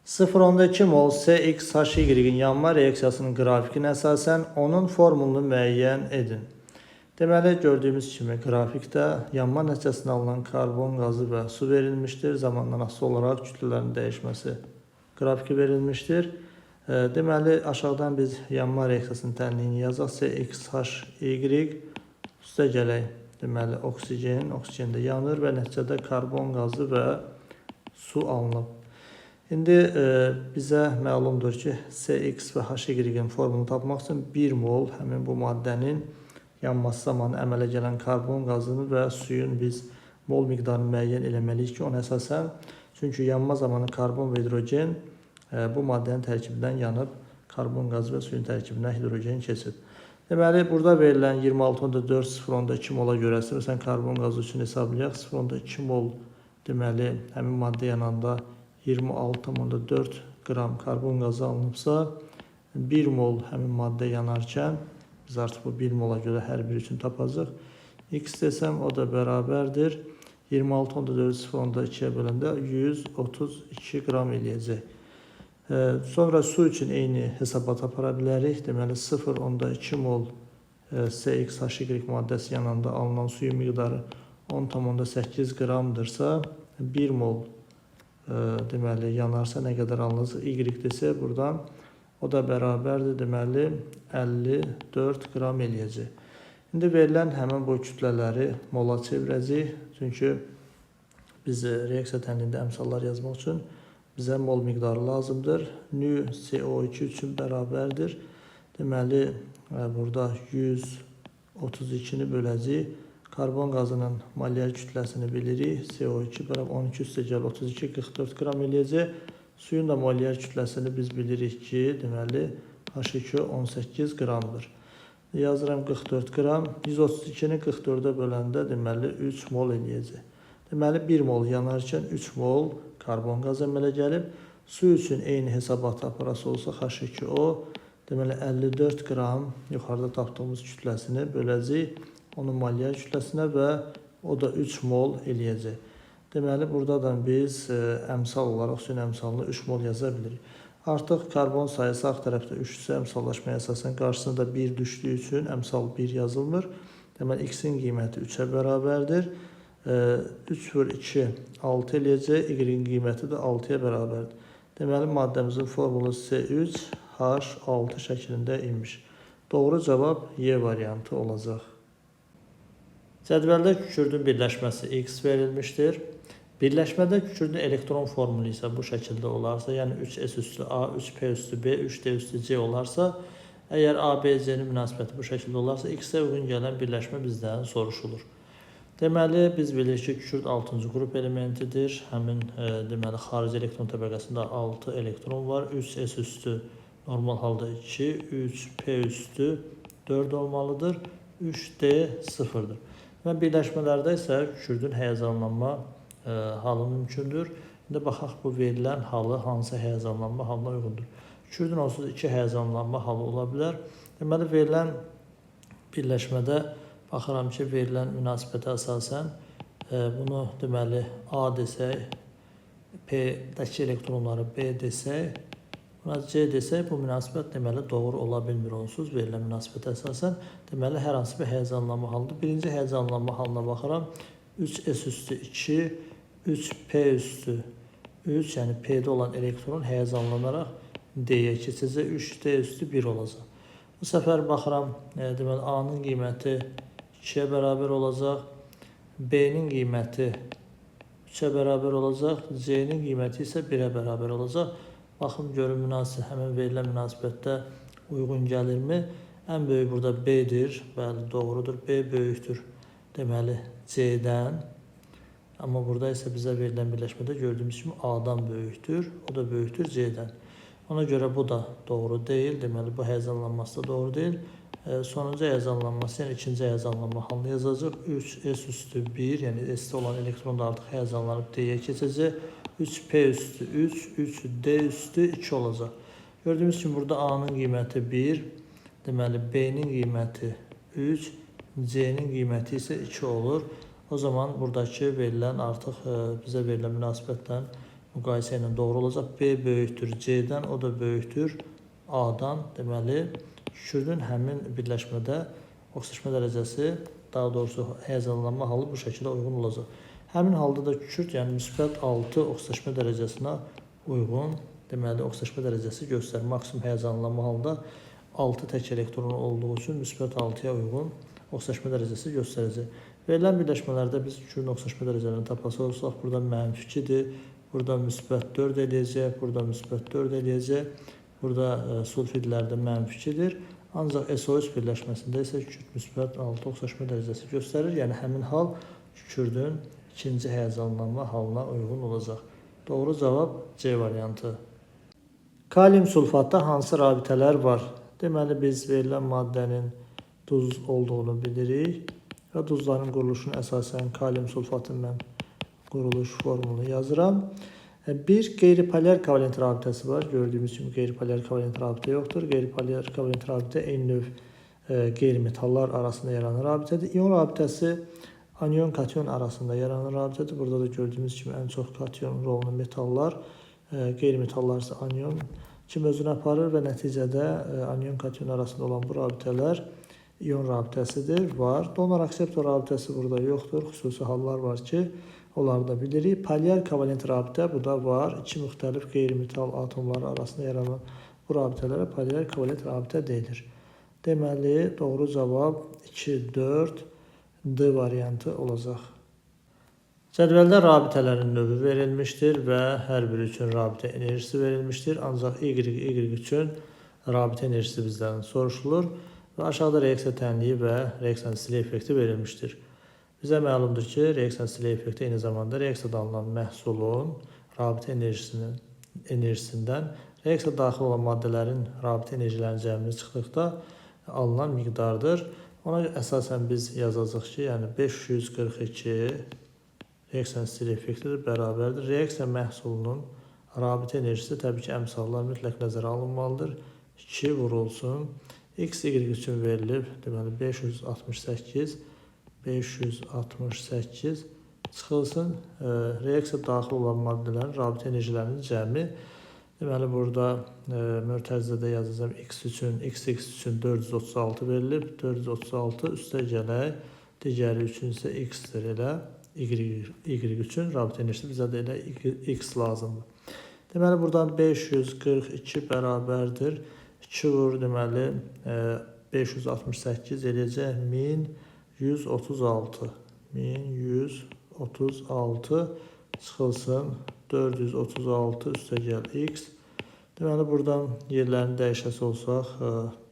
0,2 mol CXHY-in yanma reaksiyasının qrafikinə əsasən onun formulunu müəyyən edin. Deməli, gördüyümüz kimi qrafikdə yanma nəticəsində alınan karbon qazı və su verilmişdir. Zamandan asılı olaraq kütlələrin dəyişməsi qrafiki verilmişdir. Deməli, aşağıdan biz yanma reaksiyasının tənliyini yazaq. CXHY üstə gələk. Deməli, oksigen də yanır və nəticədə karbon qazı və su alınıb. İndi bizə məlumdur ki, CX və HY-in formunu tapmaq üçün 1 mol həmin bu maddənin yanması zamanı əmələ gələn karbon qazını və suyun biz mol miqdarını müəyyən eləməliyik ki, ona əsasən, çünki yanma zamanı karbon və hidrogen bu maddənin tərkibindən yanıb, karbon qazı və suyun tərkibindən hidrogen keçir. Deməli, burada verilən 26,4 0,2 mola görə məsələn karbon qazı üçün hesablayaq. 0,2 mol deməli həmin maddə yananda 26,4 qram karbon qazı alınıbsa, 1 mol həmin maddə yanarkən biz artıq bu 1 mola görə hər biri üçün tapacaq. X desəm o da bərabərdir 26,4 0,2-yə böləndə 132 qram eləyəcək. Sonra su üçün eyni hesabat apara bilərik. Deməli 0,2 mol CXHY maddəsi yananda alınan suyun miqdarı 10,8 qramdırsa, 1 mol deməli yanarsa nə qədər alınacaq? Y desə buradan o da bərabərdir deməli 54 qram eləyəcək. İndi verilən həmin bu kütlələri mola çevirəcəyik. Çünki biz reaksiya tənliyində əmsallar yazmaq üçün bizə mol miqdarı lazımdır. Nu CO2 üçün bərabərdir. Deməli, burada 132-ni böləcəyik. Karbon qazının molyar kütləsini bilirik. CO2 bərabər 12 üstə gəl 32, 44 qram eləyəcək. Suyun da molyar kütləsini biz bilirik ki, deməli, H2 18 qramdır. Yazıram 44 qram. 132-ni 44-ə böləndə deməli 3 mol eləyəcək. Deməli, 1 mol yanarkən 3 mol karbon qazı əmələ gəlib. Su üçün eyni hesabatı aparası olsa H2O deməli 54 qram yuxarıda tapdığımız kütləsini böləcək onun molyar kütləsinə və o da 3 mol eləyəcək. Deməli burada da biz əmsal olaraq suyun əmsalını 3 mol yaza bilirik. Artıq karbon sayısı sağ tərəfdə 3-cü əmsallaşmaya əsasən qarşısında 1 düşdüyü üçün əmsal 1 yazılmır. Deməli x-in qiyməti 3-ə bərabərdir. 3 vur 2 6 eləyəcək, y-in qiyməti də 6-ya bərabərdir. Deməli maddəmizin formulu C3H6 şəklində imiş. Doğru cavab Y variantı olacaq. Cədvəldə kükürdün birləşməsi X verilmişdir. Birləşmədə kükürdün elektron formulu isə bu şəkildə olarsa, yəni 3s üstü A, 3p üstü B, 3d üstü C olarsa, əgər A, B, C-nin münasibəti bu şəkildə olarsa, X-ə uyğun gələn birləşmə bizdən soruşulur. Deməli, biz bilirik ki, kükürd 6-cı qrup elementidir. Həmin deməli, xarici elektron təbəqəsində 6 elektron var. 3s üstü normal halda 2, 3p üstü 4 olmalıdır. 3d 0-dır. Və birləşmələrdə isə kükürdün həyəcanlanma halı mümkündür. İndi baxaq bu verilən halı hansı həyəcanlanma halına uyğundur. Kükürdün onsuz 2 həyəcanlanma halı ola bilər. Deməli, verilən birləşmədə baxıram ki, verilən münasibətə əsasən bunu deməli A desək, P-dəki elektronları B desək, buna C desək, bu münasibət deməli doğru ola bilmir onsuz verilən münasibətə əsasən. Deməli, hər hansı bir həyəcanlanma halıdır. Birinci həyəcanlanma halına baxıram. 3s üstü 2, 3p üstü 3, yəni P'də olan elektron həyəcanlanaraq D'yə keçəcək, 3d üstü 1 olacaq. Bu səfər baxıram, deməli A-nın qiyməti 2-yə bərabər olacaq, B-nin qiyməti 3-ə bərabər olacaq, C-nin qiyməti isə 1-ə bərabər olacaq. Baxın, görün həmin verilən münasibətdə uyğun gəlirmi? Ən böyük burada B-dir, bəli, doğrudur, B böyükdür. Deməli, C-dən, amma burada isə bizə verilən birləşmədə gördüyümüz kimi A-dan böyükdür, o da böyükdür C-dən. Ona görə bu da doğru deyil, deməli bu həyəcanlanması da doğru deyil. Sonuncu həyəcanlanması, yəni ikinci həyəcanlanma halını yazacaq. 3s üstü 1, yəni S-də olan elektron da artıq həyəcanlanıb D-yə keçəcək. 3p üstü 3, 3d üstü 2 olacaq. Gördüyümüz kimi burada A-nın qiyməti 1, deməli B-nin qiyməti 3, C-nin qiyməti isə 2 olur. O zaman buradakı verilən artıq bizə verilən münasibətlə müqayisə ilə doğru olacaq. B böyükdür C-dən, o da böyükdür A-dan. Deməli, kükürdün həmin birləşmədə oksidaşma dərəcəsi, daha doğrusu həyəcanlanma halı bu şəkildə uyğun olacaq. Həmin halda da kükürd, yəni müsbət 6 oksidaşma dərəcəsinə uyğun, deməli, oksidaşma dərəcəsi göstərir. Maksimum həyəcanlanma halında 6 tək elektron olduğu üçün müsbət 6-ya uyğun oksidaşma dərəcəsi göstərəcək. Verilən birləşmələrdə biz kükürdün oksidaşma dərəcələrini tapası olsaq, burada mənfi 2-dir, burada müsbət 4 eləyəcək, burada müsbət 4 eləyəcək, burada sulfidlərdə mənfi 2-dir. Ancaq SO3 birləşməsində isə kükürd müsbət 6 oksidaşma dərəcəsi göstərir. Yəni, həmin hal kükürdün ikinci həyəcanlanma halına uyğun olacaq. Doğru cavab C variantı. Kalium sulfatda hansı rabitələr var? Deməli, biz verilən maddənin duz olduğunu bilirik və duzların quruluşuna əsasən kalium sulfatın mən quruluş formunu yazıram. Bir qeyri-polyar kovalent rabitəsi var. Gördüyümüz kimi qeyri-polyar kovalent rabitə yoxdur. Qeyri-polyar kovalent rabitə eyni növ qeyri-metallar arasında yaranan rabitədir. İyon rabitəsi anion-katyon arasında yaranan rabitədir. Burada da gördüyümüz kimi ən çox katyon rolunu metallar, qeyri-metallar isə anion kimi özünə aparır və nəticədə anion-katyon arasında olan bu rabitələr iyon rabitəsidir, var. Donor-akseptor rabitəsi burada yoxdur. Xüsusi hallar var ki, onları da bilirik. Polyar kovalent rabitə bu da var. İki müxtəlif qeyri-metal atomları arasında yaranan bu rabitələrə polyar kovalent rabitə deyilir. Deməli, doğru cavab 2, 4, D variantı olacaq. Cədvəldə rabitələrin növü verilmişdir və hər biri üçün rabitə enerjisi verilmişdir. Ancaq Y üçün rabitə enerjisi bizdən soruşulur və aşağıda reaksiya tənliyi və reaksiya stili effekti verilmişdir. Bizə məlumdur ki, reaksiya stili effekti eyni zamanda reaksiyada alınan məhsulun rabitə enerjisindən reaksiya daxil olan maddələrin rabitə enerjilərinin cəmini çıxdıqda alınan miqdardır. Ona əsasən biz yazacaq ki, yəni 542 reaksiya stili effektidir, bərabərdir. Reaksiya məhsulunun Rabitə enerjisi təbii ki, əmsallar mütləq nəzərə alınmalıdır. 2 vurulsun. X, Y üçün verilib. Deməli, 568 çıxılsın. Reaksiya daxil olan maddələrin rabitə enerjilərinin cəmi. Deməli, burada mötərizədə yazacağım X üçün, X üçün 436 verilib. 436 üstə gələk. Digəri üçün isə X-dir elə. Y üçün rabitə enerjisi bizə də elə X lazımdır. Deməli, buradan 542 bərabərdir. 2 vur, deməli, 568 eləyəcək 1136. 1136 çıxılsın. 436 üstə gəl X. Deməli, buradan yerlərini dəyişəsi olsaq,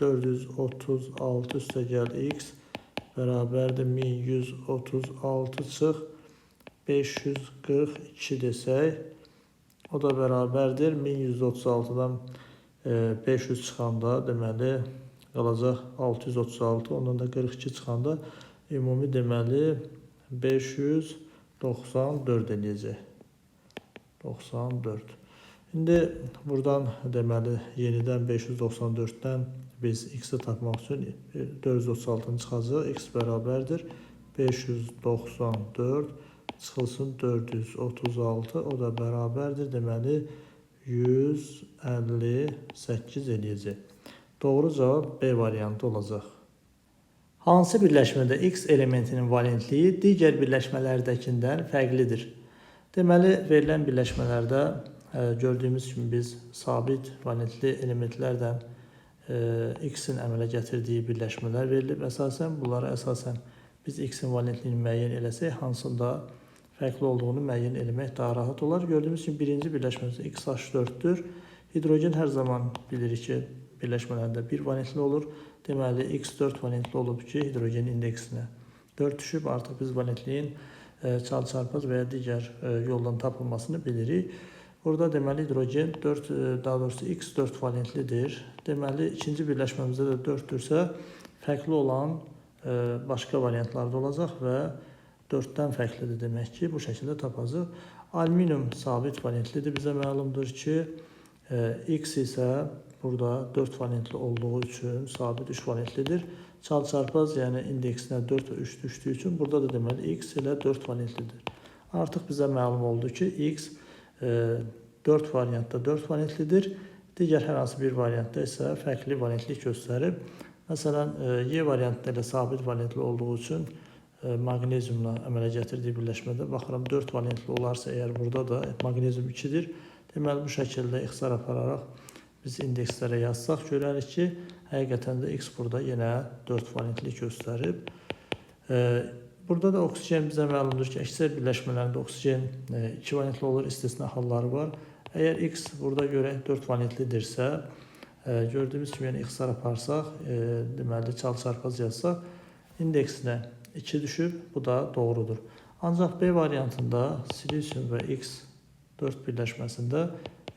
436 üstə gəl X bərabərdir 1136 çıx 542 desək. O da bərabərdir 1136-dan 500 çıxanda, deməli, qalacaq 636, ondan da 42 çıxanda ümumi deməli 594 eləyəcək. 94. İndi buradan deməli yenidən 594-dən biz X-i tapmaq üçün 436-nı çıxacaq. X bərabərdir 594 çıxılsın 436, o da bərabərdir deməli 158 eləyəcək. Doğru cavab B variantı olacaq. Hansı birləşmədə X elementinin valentliyi digər birləşmələrdəkindən fərqlidir? Deməli, verilən birləşmələrdə gördüyümüz kimi biz sabit valentli elementlərdən X-in əmələ gətirdiyi birləşmələr verilib. Əsasən, bunlara əsasən biz X-in valentliyini müəyyən eləsək, hansında fərqli olduğunu müəyyən eləmək daha rahat olar. Gördüyümüz kimi birinci birləşməmiz XH4-dür. Hidrogen hər zaman bilirik ki, birləşmələrdə 1 valentli olur. Deməli, X4 valentli olub ki, hidrogen indeksinə 4 düşüb. Artıq biz valentliyin çalçarpaz və ya digər yoldan tapılmasını bilirik. Burada deməli hidrogen 4, daha doğrusu X4 valentlidir. Deməli, ikinci birləşməmizdə də 4-dürsə, fərqli olan başqa variantlarda olacaq və 4-dən fərqlidir demək ki, bu şəkildə tapacaq. Alüminium sabit valentlidir. Bizə məlumdur ki, X isə burada 4 valentli olduğu üçün sabit 3 valentlidir. Çalçarpaz, yəni indeksinə 4 və 3 düşdüyü üçün burada da deməli X ilə 4 valentlidir. Artıq bizə məlum oldu ki, X 4 variantda 4 valentlidir. Digər hər hansı bir variantda isə fərqli valentlik göstərib. Məsələn, Y variantda ilə sabit valentli olduğu üçün maqneziumla əmələ gətirdiyi birləşmədə baxıram 4 valentli olarsa, əgər burada da maqnezium 2-dir. Deməli, bu şəkildə ixtisar apararaq biz indekslərə yazsaq, görərik ki, həqiqətən də X burada yenə 4 valentlik göstərib. Burada da oksigen bizə məlumdur ki, əksər birləşmələrində oksigen 2 valentli olur, istisna halları var. Əgər X burada görək 4 valentlidirsə, gördüyümüz kimi yəni ixtisar aparsaq, deməli çalçarpaz yazsaq, indeksinə 2 düşüb, bu da doğrudur. Ancaq B variantında silisium və X4 birləşməsində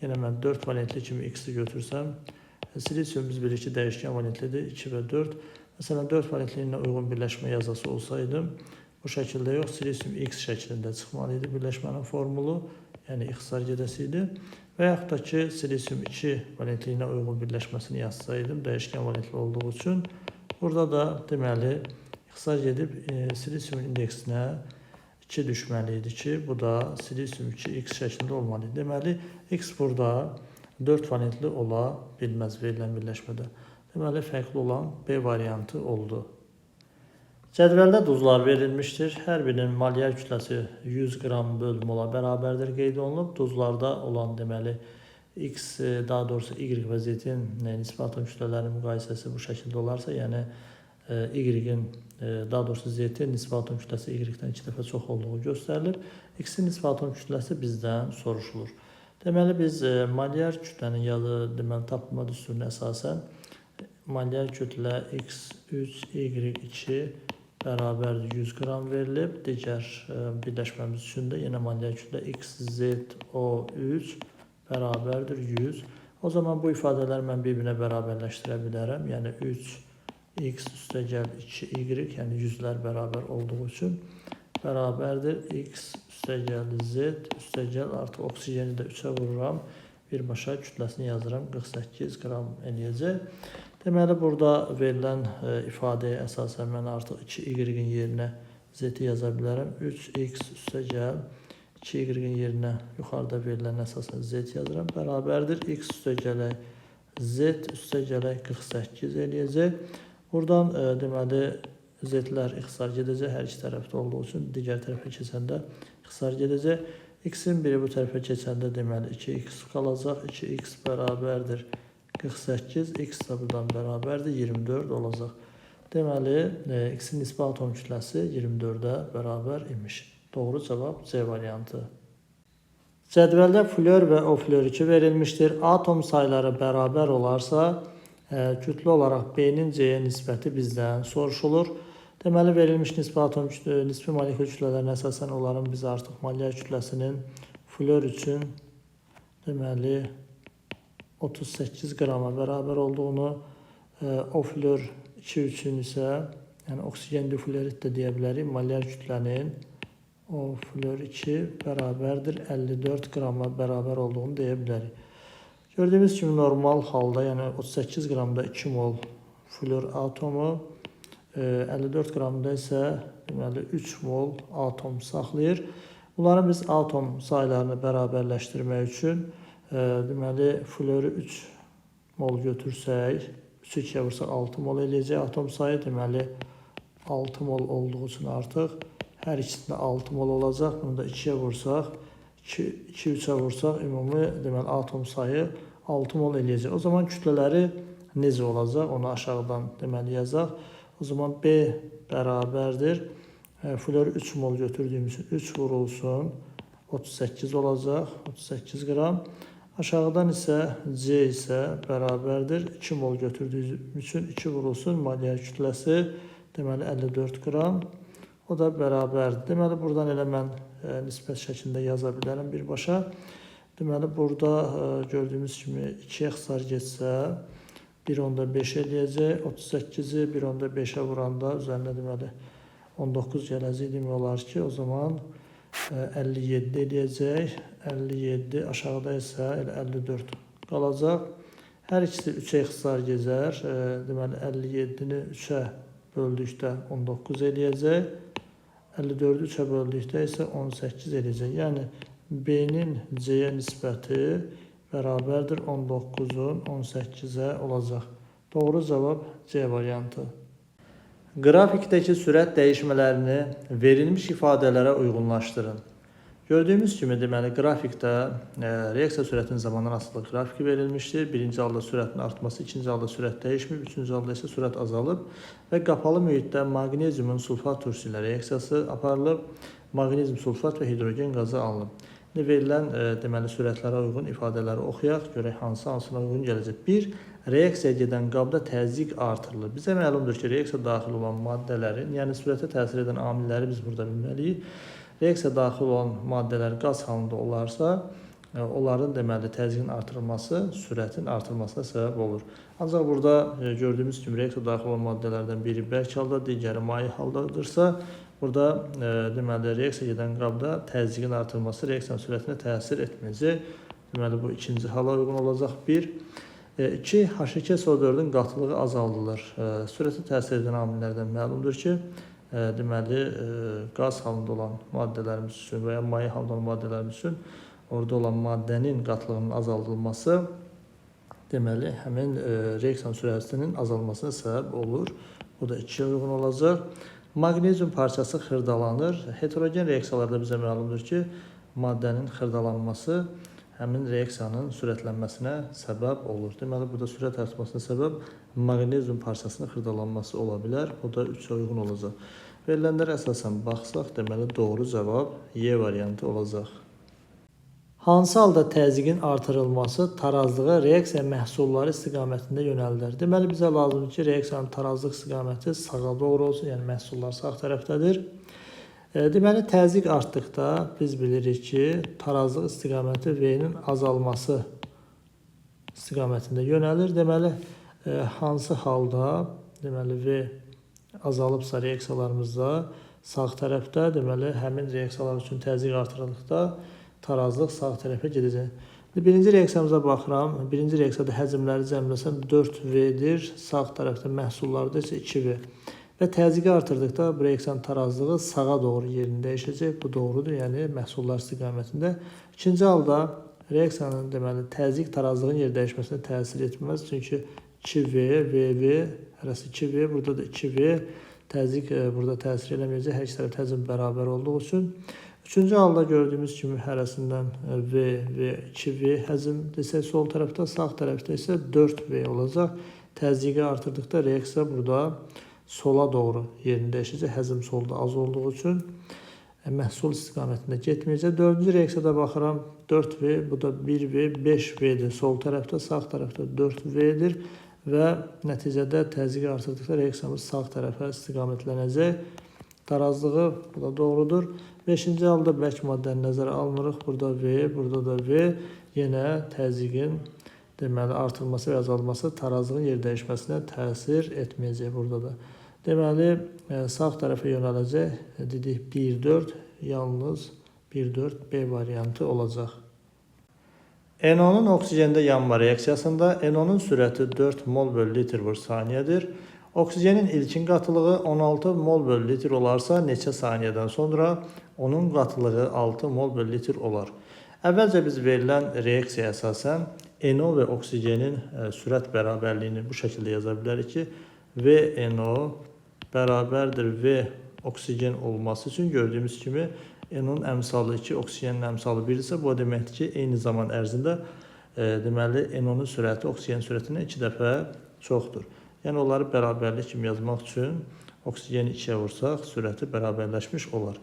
yenə mən 4 valentli kimi X-i götürsəm, silisium biz bilirik ki, dəyişkən valentlidir, 2 və 4. Məsələn, 4 valentliyinə uyğun birləşmə yazası olsaydım, bu şəkildə yox, silisium X şəklində çıxmalı idi birləşmənin formulu, yəni ixtisar gedəsi idi. Və yaxud da ki, silisium 2 valentliyinə uyğun birləşməsini yazsaydım, dəyişkən valentli olduğu üçün, burada da deməli, ixtisar gedib silisium indeksinə 2 düşməli idi ki, bu da silisium 2X şəklində olmalı idi. Deməli, X burada 4 valentli ola bilməz verilən birləşmədə. Deməli, fərqli olan B variantı oldu. Cədvəldə duzlar verilmişdir. Hər birinin molyar kütləsi 100 qram bölüm ola bərabərdir qeyd olunub. Duzlarda olan deməli X, daha doğrusu Y və Z-in nisbi atom kütlələrinin müqayisəsi bu şəkildə olarsa, yəni Y-in, daha doğrusu Z-in nisbi atom kütləsi Y-dən 2 dəfə çox olduğu göstərilib. X-in nisbi atom kütləsi bizdən soruşulur. Deməli, biz molyar kütlənin deməli, tapılma düsturuna əsasən molyar kütlə X3Y2 bərabərdir 100 qram verilib. Digər birləşməmiz üçün də yenə molyar kütlə XZO3 bərabərdir 100. O zaman bu ifadələri mən bir-birinə bərabərləşdirə bilərəm. Yəni 3X üstə gəl 2Y, yəni 100-lər bərabər olduğu üçün bərabərdir x üstəgəl z üstəgəl artıq oksijeni də 3-ə vururam. Birbaşa kütləsini yazıram, 48 qram eləyəcək. Deməli, burada verilən ifadəyə əsasən mən artıq 2y-in yerinə z-i yaza bilərəm. 3x üstəgəl 2y-in yerinə yuxarıda verilən əsasən z yazıram. Bərabərdir x üstəgələk z üstəgələk 48 eləyəcək. Buradan deməli z-lər ixtisar gedəcək. Hər iki tərəfdə olduğu üçün digər tərəfə keçəndə ixtisar gedəcək. X-in biri bu tərəfə keçəndə deməli 2x qalacaq. 2x bərabərdir 48. X da buradan bərabərdir 24 olacaq. Deməli, x-in nisbi atom kütləsi 24-ə bərabər imiş. Doğru cavab C variantı. Cədvəldə flor və O-flor2 verilmişdir. Atom sayları bərabər olarsa, kütlə olaraq B-nin C-yə nisbəti bizdən soruşulur. Deməli, verilmiş nisbi molekul kütlələrinə əsasən onların biz artıq molyar kütləsinin flor üçün deməli 38 qrama bərabər olduğunu, O-flor2 üçün isə, yəni oksigen difluorid də deyə bilərik, molyar kütlənin O-flor2 bərabərdir 54 qrama bərabər olduğunu deyə bilərik. Gördüyümüz kimi normal halda, yəni 38 qramda 2 mol flor atomu, 54 qramda isə deməli 3 mol atom saxlayır. Bunların biz atom saylarını bərabərləşdirmək üçün deməli floru 3 mol götürsək, 3-ü 2-yə vursaq 6 mol eləyəcək atom sayı. Deməli 6 mol olduğu üçün artıq hər ikisində 6 mol olacaq. Bunu da 2-yə vursaq, 2-3-ə vursaq ümumi deməli atom sayı 6 mol eləyəcək. O zaman kütlələri necə olacaq? Onu aşağıdan deməli yazaq. O zaman B bərabərdir. Floru 3 mol götürdüyümüz üçün 3 vurulsun 38 olacaq. 38 qram. Aşağıdan isə C isə bərabərdir. 2 mol götürdüyümüz üçün 2 vurulsun molyar kütləsi deməli 54 qram. O da bərabərdir. Deməli, buradan elə mən nisbət şəklində yaza bilərəm birbaşa. Deməli, burada gördüyümüz kimi 2-yə ixtisar getsə, 1.5 eləyəcək. 38-i 1.5-ə vuranda üzərində deməli 19 gələcək demək olar ki, o zaman 57 eləyəcək. 57 aşağıda isə elə 54 qalacaq. Hər ikisi 3-ə ixtisar gedər. Deməli, 57-ni 3-ə böldükdə 19 eləyəcək. 54-ü 3-ə böldükdə isə 18 eləyəcək. Yəni, B-nin C-yə nisbəti bərabərdir 19-un 18-ə olacaq. Doğru cavab C variantı. Qrafikdəki sürət dəyişmələrini verilmiş ifadələrə uyğunlaşdırın. Gördüyümüz kimi, deməli, qrafikdə reaksiya sürətinin zamandan asılı qrafiki verilmişdir. Birinci halda sürətin artması, ikinci halda sürət dəyişmir, üçüncü halda isə sürət azalıb və qapalı mühitdə maqneziumun sulfat turşu ilə reaksiyası aparılıb, maqnezium sulfat və hidrogen qazı alınıb. Verilən deməli, sürətlərə uyğun ifadələri oxuyaq, görək hansına uyğun gələcək. 1. Reaksiyaya gedən qabda təzyiq artırılır. Bizə məlumdur ki, reaksiya daxil olan maddələrin, yəni sürətə təsir edən amilləri biz burada bilməliyik. Reaksiya daxil olan maddələr qaz halında olarsa, onların deməli təzyiqin artırılması sürətin artırılmasına səbəb olur. Ancaq burada gördüyümüz kimi reaksiya daxil olan maddələrdən biri bərk halda, digəri maye haldadırsa, burada deməli reaksiya gedən qabda təzyiqin artırılması reaksiyanın sürətinə təsir etməyəcək. Deməli bu ikinci hala uyğun olacaq. 1. 2. H2SO4-ün qatılığı azaldılır. Sürətə təsir edən amillərdən məlumdur ki, deməli qaz halında olan maddələrimiz üçün və ya maye halında olan maddələrimiz üçün orada olan maddənin qatılığının azaldılması deməli həmin reaksiyanın sürətinin azalmasına səbəb olur. Bu da 2-yə uyğun olacaq. Maqnezium parçası xırdalanır. Heterogen reaksiyalarda bizə məlumdur ki, maddənin xırdalanması həmin reaksiyanın sürətlənməsinə səbəb olur. Deməli, burada sürət artmasına səbəb maqnezium parçasının xırdalanması ola bilər. O da 3-ə uyğun olacaq. Verilənlərə əsasən baxsaq, deməli, doğru cavab Y variantı olacaq. Hansı halda təzyiqin artırılması tarazlığa reaksiya məhsulları istiqamətində yönəldir? Deməli, bizə lazımdır ki, reaksiyanın tarazlıq istiqaməti sağa doğru olsun, yəni məhsullar sağ tərəfdədir. Deməli, təzyiq artdıqda biz bilirik ki, tarazlıq istiqaməti V-nin azalması istiqamətində yönəlir. Deməli, hansı halda deməli V azalıbsa reaksiyalarımızda sağ tərəfdə, deməli, həmin reaksiyalar üçün təzyiq artırıldıqda tarazlıq sağ tərəfə gedəcək. Birinci reaksiyamıza baxıram. Birinci reaksiyada həcmləri cəmləsəm 4V-dir. Sağ tərəfdə məhsullarda isə 2V. Və təzyiqi artırdıqda bu reaksiyanın tarazlığı sağa doğru yerini dəyişəcək. Bu doğrudur, yəni məhsullar istiqamətində. İkinci halda reaksiyanın deməli təzyiq tarazlığın yer dəyişməsinə təsir etməz. Çünki 2V, VV, hərəsi 2V, burada da 2V. Təzyiq burada təsir eləməyəcək. Hər iki tərəf həcm bərabər olduğu üçün. Üçüncü halda gördüyümüz kimi hərəsindən V, V, 2V həcm desək sol tərəfdə, sağ tərəfdə isə 4V olacaq. Təzyiqi artırdıqda reaksiya burada sola doğru yerini dəyişəcək. Həcm solda az olduğu üçün məhsul istiqamətində getməyəcək. Dördüncü reaksiyada baxıram 4V, bu da 1V, 5V'dir sol tərəfdə, sağ tərəfdə 4V'dir və nəticədə təzyiqi artırdıqda reaksiyamız sağ tərəfə istiqamətlənəcək. Tarazlığı bu da doğrudur. Beşinci halda bərk maddəni nəzərə almırıq. Burada V, burada da V. Yenə təzyiqin deməli artırılması və azalması tarazlığın yer dəyişməsinə təsir etməyəcək burada da. Deməli sağ tərəfə yönələcək. Dedik 1-4, yalnız 1-4 B variantı olacaq. NO-nun oksigende yanma reaksiyasında NO-nun sürəti 4 mol bölü litr bölü saniyədir. Oksigenin ilkin qatılığı 16 mol bölü litr olarsa neçə saniyədən sonra onun qatılığı 6 mol bölü litr olar. Əvvəlcə biz verilən reaksiyaya əsasən NO və oksigenin sürət bərabərliyini bu şəkildə yaza bilərik ki, VNO bərabərdir V oksigen olması üçün gördüyümüz kimi NO-nun əmsalı 2, oksigenin əmsalı 1 isə bu deməkdir ki, eyni zaman ərzində deməli NO-nun sürəti oksigenin sürətindən 2 dəfə çoxdur. Yəni onları bərabərlik kimi yazmaq üçün oksigeni 2-yə vursaq sürəti bərabərləşmiş olar.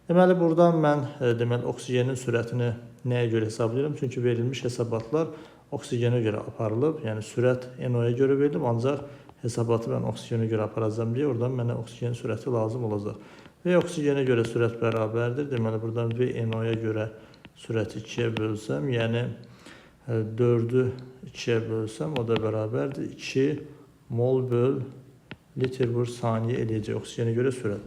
Deməli buradan mən deməli oksigenin sürətini nəyə görə hesablayıram? Çünki verilmiş hesabatlar oksigenə görə aparılıb. Yəni sürət NO-ya görə verilib, ancaq hesabatı mən oksigenə görə aparacağam deyə oradan mənə oksigen sürəti lazım olacaq. V oksigenə görə sürət bərabərdir. Deməli buradan V NO-ya görə sürəti 2-yə bölsəm, yəni 4-ü 2-yə bölsəm o da bərabərdir 2 mol böl litr bölü saniyə eləyəcək oksigenə görə sürət.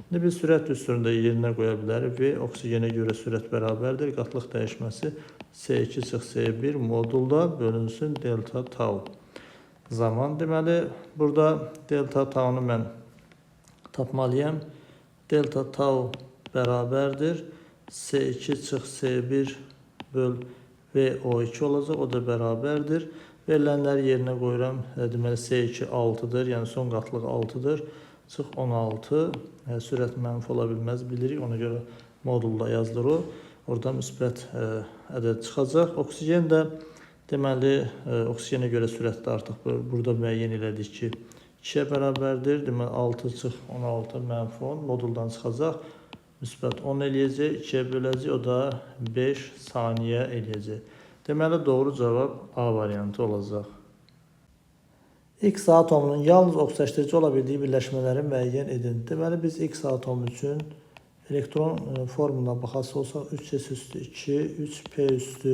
İndi biz sürət düsturunda yerinə qoya bilərik. V oksigenə görə sürət bərabərdir. Qatlıq dəyişməsi C2-C1 modulda bölünsün delta tau zaman. Deməli burada delta taunu mən tapmalıyam. Delta tau bərabərdir C2-C1 böl VO2 olacaq. O da bərabərdir. Verilənləri yerinə qoyuram. Deməli C2 6-dır, yəni son qatlıq 6-dır. Çıx 16. Sürət mənfi ola bilməz bilirik. Ona görə modulda yazılır o. Oradan müsbət ədəd çıxacaq. Oksigen də deməli oksigenə görə sürət də artıq burada müəyyən elədik ki 2-yə bərabərdir. Deməli 6 çıx 16 mənfi 10 moduldan çıxacaq. Müsbət 10 eləyəcək. 2-yə böləcək. O da 5 saniyə eləyəcək. Deməli doğru cavab A variantı olacaq. X atomunun yalnız oksidaşdırıcı ola bildiyi birləşmələri müəyyən edin. Deməli biz X atomu üçün elektron formuna baxası olsaq 3S üstü 2, 3P üstü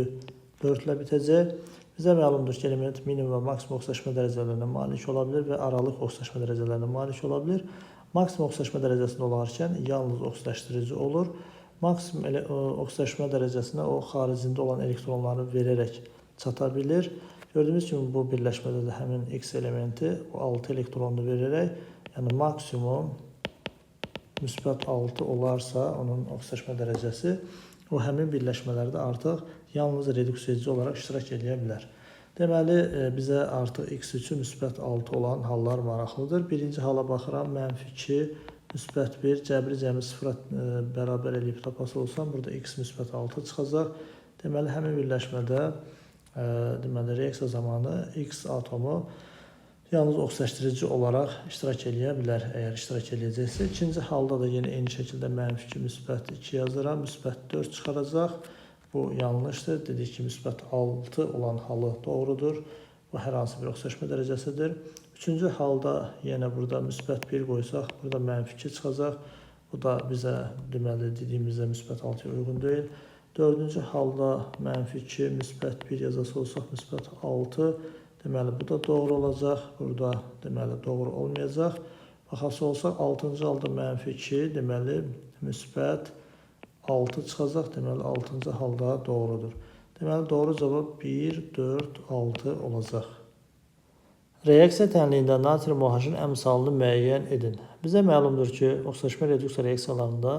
4 ilə bitəcək. Bizə məlumdur ki, element minimum və maksimum oksidaşma dərəcələrinə malik ola bilir və aralıq oksidaşma dərəcələrinə malik ola bilir. Maksimum oksidaşma dərəcəsində olarkən yalnız oksidaşdırıcı olur. Maksimum oksidaşma dərəcəsinə o xaricində olan elektronları verərək çata bilir. Gördüyümüz kimi bu birləşmədə də həmin X elementi o 6 elektronunu verərək, yəni maksimum müsbət 6 olarsa onun oksidaşma dərəcəsi o həmin birləşmələrdə artıq yalnız reduks edici olaraq iştirak edə bilər. Deməli bizə artıq X üçün müsbət 6 olan hallar maraqlıdır. Birinci hala baxıram, mənfi 2, müsbət 1, cəbri cəmi 0-a bərabər eləyib tapası olsam, burada X müsbət 6 çıxacaq. Deməli, həmin birləşmədə deməli, reaksiya zamanı X atomu yalnız oksidaşdırıcı olaraq iştirak edə bilər, əgər iştirak edəcəksə. İkinci halda da yenə eyni şəkildə mənfi 2, müsbət 2 yazıram, müsbət 4 çıxaracaq. Bu yanlışdır. Dedik ki, müsbət 6 olan halı doğrudur. Bu hər hansı bir oksidaşma dərəcəsidir. Üçüncü halda yenə burada müsbət 1 qoysaq, burada mənfi 2 çıxacaq. Bu da bizə deməli dediyimizdə müsbət 6-ya uyğun deyil. Dördüncü halda mənfi 2, müsbət 1 yazası olsaq, müsbət 6. Deməli bu da doğru olacaq. Burada deməli doğru olmayacaq. baxası olsaq 6-cı halda -2, deməli müsbət 6 çıxacaq, deməli 6-cı halda doğrudur. Deməli doğru cavab 1, 4, 6 olacaq. Reaksiya tənliyində natrium OH-ın əmsalını müəyyən edin. Bizə məlumdur ki, oksidaşma reduksiya reaksiyalarında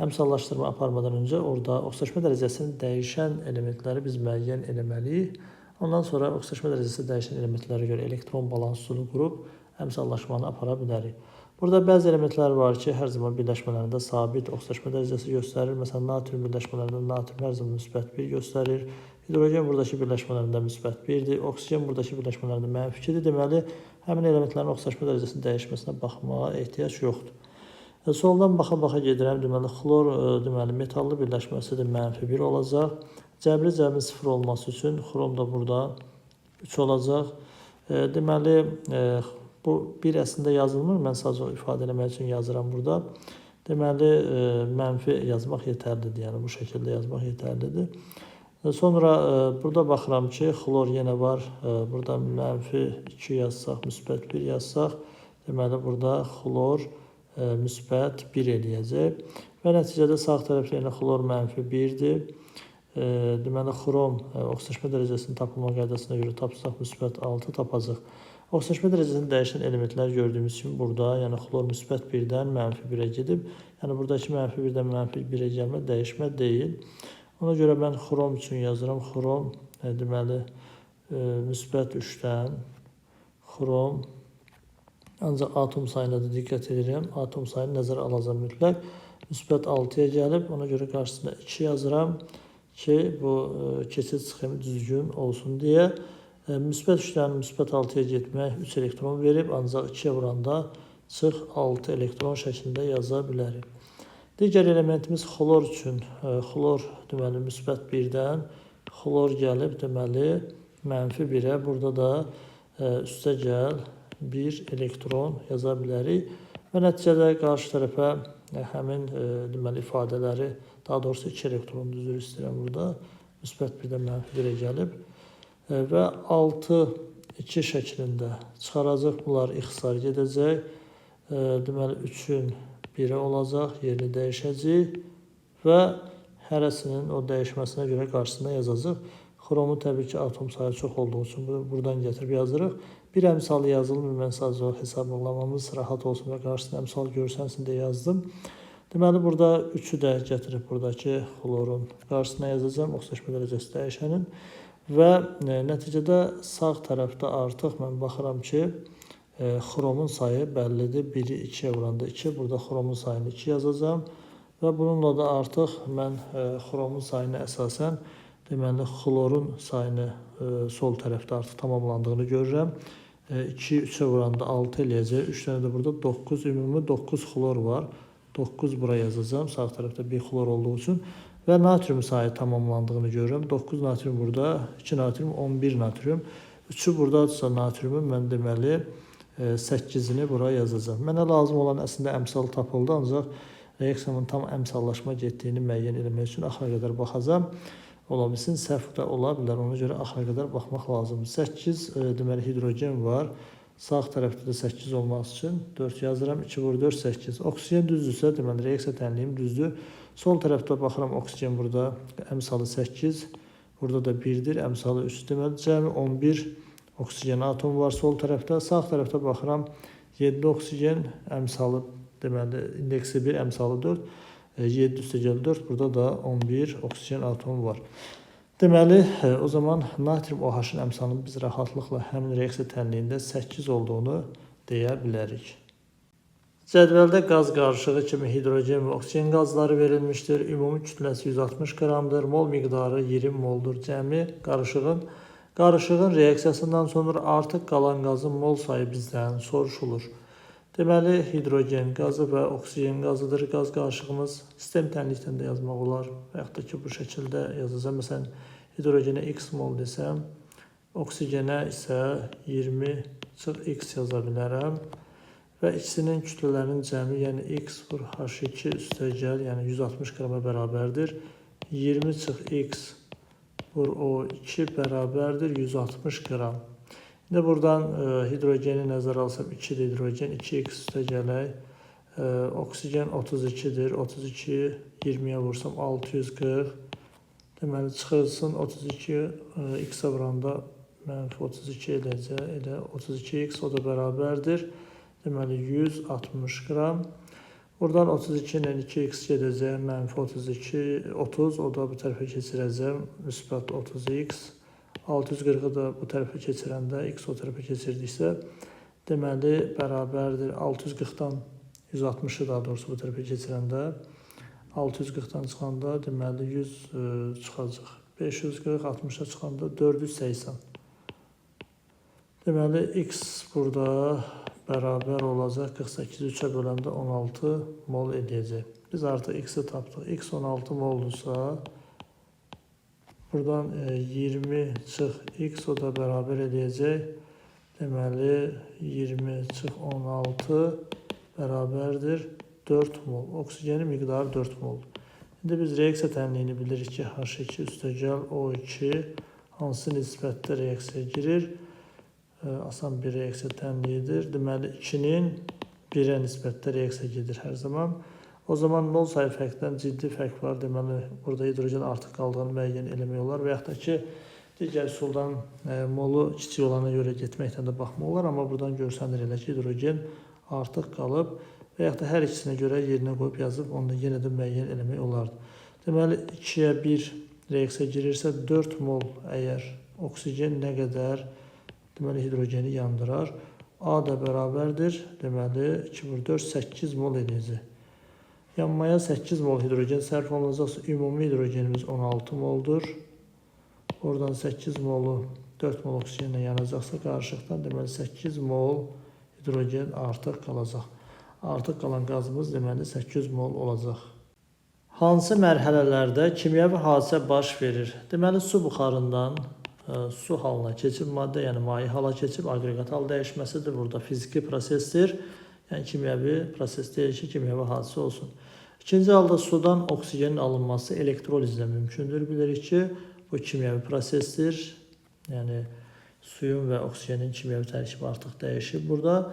əmsallaşdırma aparmadan öncə orada oksidaşma dərəcəsinin dəyişən elementləri biz müəyyən etməliyik. Ondan sonra oksidaşma dərəcəsi dəyişən elementlərə görə elektron balansını qurub əmsallaşmanı apara bilərik. Burada bəzi elementlər var ki, hər zaman birləşmələrində sabit oksidaşma dərəcəsi göstərir. Məsələn, natrium birləşmələrində natrium hər zaman müsbət 1 göstərir. Hidrogen buradakı birləşmələrində müsbət 1-dir. Oksigen buradakı birləşmələrində -2-dir. Deməli, həmin elementlərin oksidaşma dərəcəsinin dəyişməsinə baxmağa ehtiyac yoxdur. Soldan baxa-baxa gedirəm. Deməli, xlor metallı birləşməsi də -1 olacaq. Cəbri cəbrin 0 olması üçün xrom da burada 3 olacaq. Deməli, bu bir əslində yazılmır. Mən sadəcə ifadə eləmək üçün yazıram burada. Deməli, mənfi yazmaq yetərlidir. Yəni, bu şəkildə yazmaq yetərlidir. Sonra burada baxıram ki, xlor yenə var. Burada -2 yazsaq, müsbət 1 yazsaq. Deməli, burada xlor müsbət 1 eləyəcək. Və nəticədə sağ tərəfdə yenə xlor -1-dir. Deməli, xrom oksidaşma dərəcəsinin tapılma qaydasına görə tapsaq, müsbət 6 tapacaq. Oksidaşma dərəcəsini dəyişən elementlər gördüyümüz kimi burada, yəni xlor müsbət 1-dən -1-ə gedib. Yəni, buradakı -1-dən -1-ə gəlmə dəyişmə deyil. Ona görə mən xrom üçün yazıram. Xrom, deməli, müsbət 3-dən xrom, ancaq atom sayına da diqqət edirəm. Atom sayını nəzərə alacam mütləq. Müsbət 6-ya gəlib, ona görə qarşısında 2 yazıram ki, bu keçid sxemi düzgün olsun deyə. Müsbət 3-dən müsbət 6-ya getmək 3 elektron verib, ancaq 2-yə vuranda çıx 6 elektron şəklində yaza bilərik. Digər elementimiz xlor üçün. Xlor, deməli, müsbət 1-dən xlor gəlib, deməli, -1-ə. Burada da üstə gəl 1 elektron yaza bilərik. Və nəticədə qarşı tərəfə həmin deməli, ifadələri, daha doğrusu 2 elektron düzür istəyirəm burada. Müsbət 1-dən -1-ə gəlib. Və 6-2 şəklində çıxaracaq. Bunlar ixtisar gedəcək. Deməli, 3-ün 1-ə olacaq, yerini dəyişəcək və hərəsinin o dəyişməsinə görə qarşısında yazacaq. Xromun təbii ki, atom sayı çox olduğu üçün buradan gətirib yazırıq. Bir əmsalı yazılmır, mən sadəcə o hesablamamız rahat olsun və qarşısında əmsal görsənsin deyə yazdım. Deməli, burada 3-ü də gətirib buradakı xlorun qarşısına yazacağım, oksidaşma dərəcəsi dəyişənin. Və nəticədə sağ tərəfdə artıq mən baxıram ki, xromun sayı bəllidir. 1-i 2-yə vuranda 2, burada xromun sayını 2 yazacağım. Və bununla da artıq mən xromun sayını əsasən, deməli, xlorun sayını sol tərəfdə artıq tamamlandığını görürəm. 2-yi 3-ə vuranda 6 eləyəcək. 3 dənə də burada 9, ümumi 9 xlor var. 9 bura yazacağım, sağ tərəfdə 1 xlor olduğu üçün. Və natrium sayı tamamlandığını görürəm. 9 natrium burada, 2 natrium, 11 natrium. 3-ü buradadırsa natriumun mən deməli 8-ini bura yazacağım. Mənə lazım olan əslində əmsal tapıldı, ancaq reaksiyanın tam əmsallaşma getdiyini müəyyən etmək üçün axıra qədər baxacağım. Ola bilsin, səhv də ola bilər, ona görə axıra qədər baxmaq lazımdır. 8 deməli hidrogen var. Sağ tərəfdə də 8 olması üçün 4 yazıram. 2 vur 4, 8. Oksigen düzdürsə, deməli reaksiya tənliyim düzdür. Sol tərəfdə baxıram, oksigen burada əmsalı 8, burada da 1-dir, əmsalı 3. Deməli, cəmi 11 oksigen atomu var sol tərəfdə. Sağ tərəfdə baxıram, 7 oksigen əmsalı, deməli, indeksi 1, əmsalı 4. 7 üstə gəl 4, burada da 11 oksigen atomu var. Deməli, o zaman natrium OH-ın əmsalının biz rahatlıqla həmin reaksiya tənliyində 8 olduğunu deyə bilərik. Cədvəldə qaz qarışığı kimi hidrogen və oksigen qazları verilmişdir. Ümumi kütləsi 160 qramdır. Mol miqdarı 20 moldur. Cəmi qarışığın reaksiyasından sonra artıq qalan qazın mol sayı bizdən soruşulur. Deməli, hidrogen qazı və oksigen qazıdır. Qaz qarışığımız sistem tənlikdən də yazmaq olar. Və yaxud da ki, bu şəkildə yazacağım. Məsələn, hidrogenə x mol desəm, oksigenə isə 20-x yaza bilərəm. Və ikisinin kütlələrinin cəmi, yəni x vur h2 üstə gəl, yəni 160 qrama bərabərdir. 20-x vur o2 bərabərdir 160 qram. İndi buradan hidrogeni nəzərə alsam 2 hidrogen 2x üstə gələk. Oksigen 32'dir. 32 20'ye vursam 640. Deməli çıxılsın 32 x-ə vuranda -32 eləcək. Elə 32x o da bərabərdir. Deməli 160 qram. Buradan 32 ilə 2x gedəcək. -32 30 o da bu tərəfə keçirəcəm. Müsbət 30x. 640'ı da bu tərəfə keçirəndə x o tərəfə keçirdiksə deməli bərabərdir 640'dan 160'ı daha doğrusu bu tərəfə keçirəndə 640'dan çıxanda deməli 100 çıxacaq. 540 60'a çıxanda 480. Deməli x burada bərabər olacaq 48 3'ə böləndə 16 mol edəcək. Biz artıq x-i tapdıq. X 16 moldursa buradan 20 çıx x o da bərabər edəcək. Deməli 20 çıx 16 bərabərdir 4 mol. Oksigenin miqdarı 4 mol. İndi biz reaksiya tənliyini bilirik ki, H2 üstəgəl O2 hansı nisbətdə reaksiyaya girir? Asan bir reaksiya tənliyidir. Deməli 2'nin 1'ə nisbətdə reaksiya gedir hər zaman. O zaman mol sayı fərqdən ciddi fərq var. Deməli burada hidrogen artıq qaldığını müəyyən eləmək olar və yaxud da ki, digər üsuldan molu kiçik olana görə getməkdən də baxmaq olar. Amma buradan görsənir elə ki, hidrogen artıq qalıb və yaxud da hər ikisinə görə yerinə qoyub yazıb, onu da yenə də müəyyən eləmək olardı. Deməli 2'yə 1 reaksiya girirsə 4 mol əgər oksigen nə qədər deməli hidrogeni yandırar. A da bərabərdir. Deməli 2 vur 4 8 mol edəcək. Yanmaya 8 mol hidrogen sərf olunacaqsa ümumi hidrogenimiz 16 moldur. Oradan 8 molu 4 mol oksigenlə yanacaqsa qarışıqdan deməli 8 mol hidrogen artıq qalacaq. Artıq qalan qazımız deməli 8 mol olacaq. Hansı mərhələlərdə kimyəvi hadisə baş verir? Deməli su buxarından su halına keçib maddə, yəni maye hala keçib aqreqat hal dəyişməsidir. Burada fiziki prosesdir. Yəni kimyəvi proses deyil ki, kimyəvi hadisə olsun. İkinci halda sudan oksigenin alınması elektrolizlə mümkündür. Bilirik ki, bu kimyəvi prosesdir. Yəni suyun və oksigenin kimyəvi tərkibi artıq dəyişib. Burada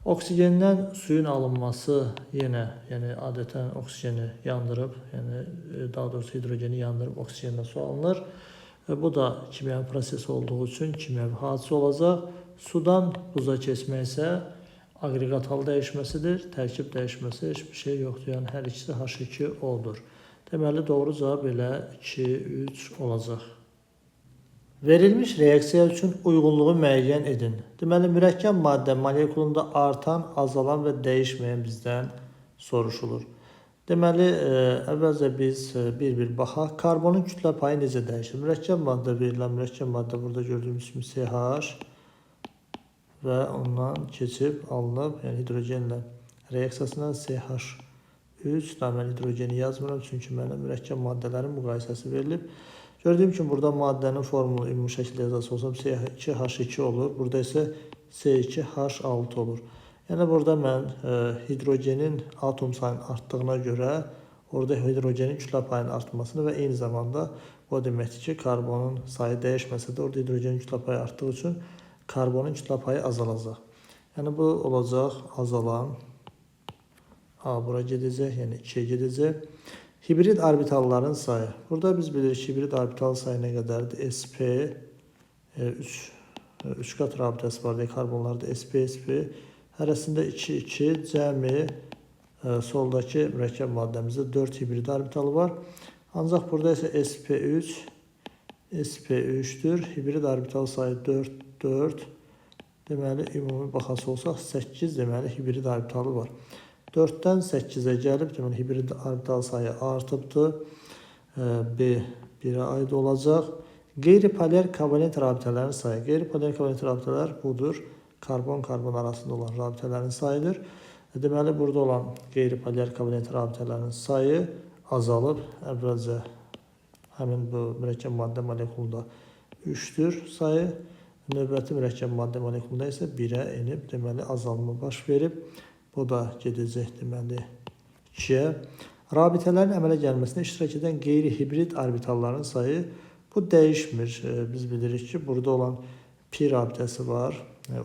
oksigendən suyun alınması yenə, yəni adətən oksigeni yandırıb, yəni daha doğrusu hidrogeni yandırıb oksigenlə su alınır. Bu da kimyəvi proses olduğu üçün kimyəvi hadisə olacaq. Sudan buza keçmək isə aqreqat hal dəyişməsidir. Tərkib dəyişməsi heç bir şey yoxdur. Yəni hər ikisi H2O-dur. Deməli doğru cavab elə 2, 3 olacaq. Verilmiş reaksiya üçün uyğunluğu müəyyən edin. Deməli mürəkkəb maddə molekulunda artan, azalan və dəyişməyən bizdən soruşulur. Deməli əvvəlcə biz bir baxaq. Karbonun kütlə payı necə dəyişir? Mürəkkəb maddə verilən mürəkkəb maddə burada gördüyümüz kimi CH və ondan keçib alınıb, yəni hidrogenlə reaksiyasından CH3, mən hidrogeni yazmıram çünki mənə mürəkkəb maddələrin müqayisəsi verilib. Gördüyüm kimi burada maddənin formulu ümumi şəkildə yazası olsam C2H2 olur, burada isə C2H6 olur. Yəni burada mən hidrogenin atom sayının artdığına görə orada hidrogenin kütlə payının artmasını və eyni zamanda o deməkdir ki, karbonun sayı dəyişməsə də orada hidrogenin kütlə payı artdığı üçün karbonun kütlə payı azalacaq. Yəni bu olacaq azalan. A bura gedəcək, yəni 2'ye gedəcək. Hibrid orbitalların sayı. Burada biz bilirik ki, hibrid orbital sayı nə qədərdir? SP 3 qat rabitəsi var. Karbonlarda SP. Hərəsində 2, cəmi soldakı mürəkkəb maddəmizdə 4 hibrid orbitalı var. Ancaq burada isə SP3'dür. Hibrid orbital sayı 4. Deməli, ümumi baxası olsaq 8 deməli hibrid orbitalı var. 4'dən 8'ə gəlib, deməli hibrid orbital sayı artıbdır. B 1'ə aid olacaq. Qeyri-polyar kovalent rabitələrin sayı. Qeyri-polyar kovalent rabitələr budur. Karbon-karbon arasında olan rabitələrin sayıdır. Deməli, burada olan qeyri-polyar kovalent rabitələrin sayı azalıb. Əvvəlcə həmin bu mürəkkəb maddə molekulunda 3'dür sayı. Növbəti mürəkkəb maddə molekulunda isə 1'ə enib, deməli azalma baş verib. Bu da gedəcək deməli 2'yə. Rabitələrin əmələ gəlməsinə iştirak edən qeyri-hibrid orbitalların sayı bu dəyişmir. Biz bilirik ki, burada olan pi rabitəsi var.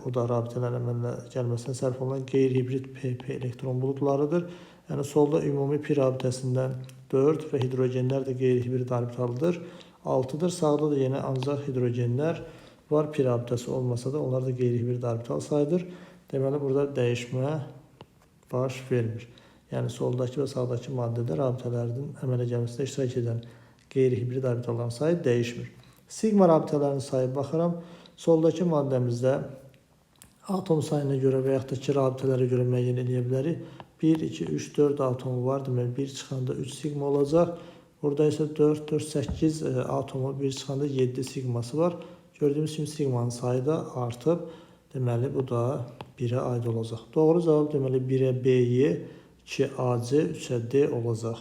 O da rabitələrin əmələ gəlməsinə sərf olunan qeyri-hibrid pp elektron buludlarıdır. Yəni solda ümumi pi rabitəsindən 4 və hidrogenlər də qeyri-hibrid orbitaldır. 6-dır. Sağda da yenə ancaq hidrogenlər var. Pi rabitəsi olmasa da onlar da qeyri-hibrid orbital sayılır. Deməli burada dəyişmə baş vermir. Yəni soldakı və sağdakı maddədə rabitələrin əmələ gəlməsində iştirak edən qeyri-hibrid orbitalların sayı dəyişmir. Sigma rabitələrinin sayı baxıram. Soldakı maddəmizdə atom sayına görə və yaxud da ki, rabitələrə görə müəyyən edə bilərik. 1, 2, 3, 4 atomu var. Deməli 1 çıxanda 3 sigma olacaq. Burada isə 4, 4, 8 atomu 1 çıxanda 7 sigması var. Gördüyümüz kimi sigmanın sayı da artıb. Deməli bu da 1-ə aid olacaq. Doğru cavab deməli 1-ə B-yi, 2-ə AC, 3-ə D olacaq.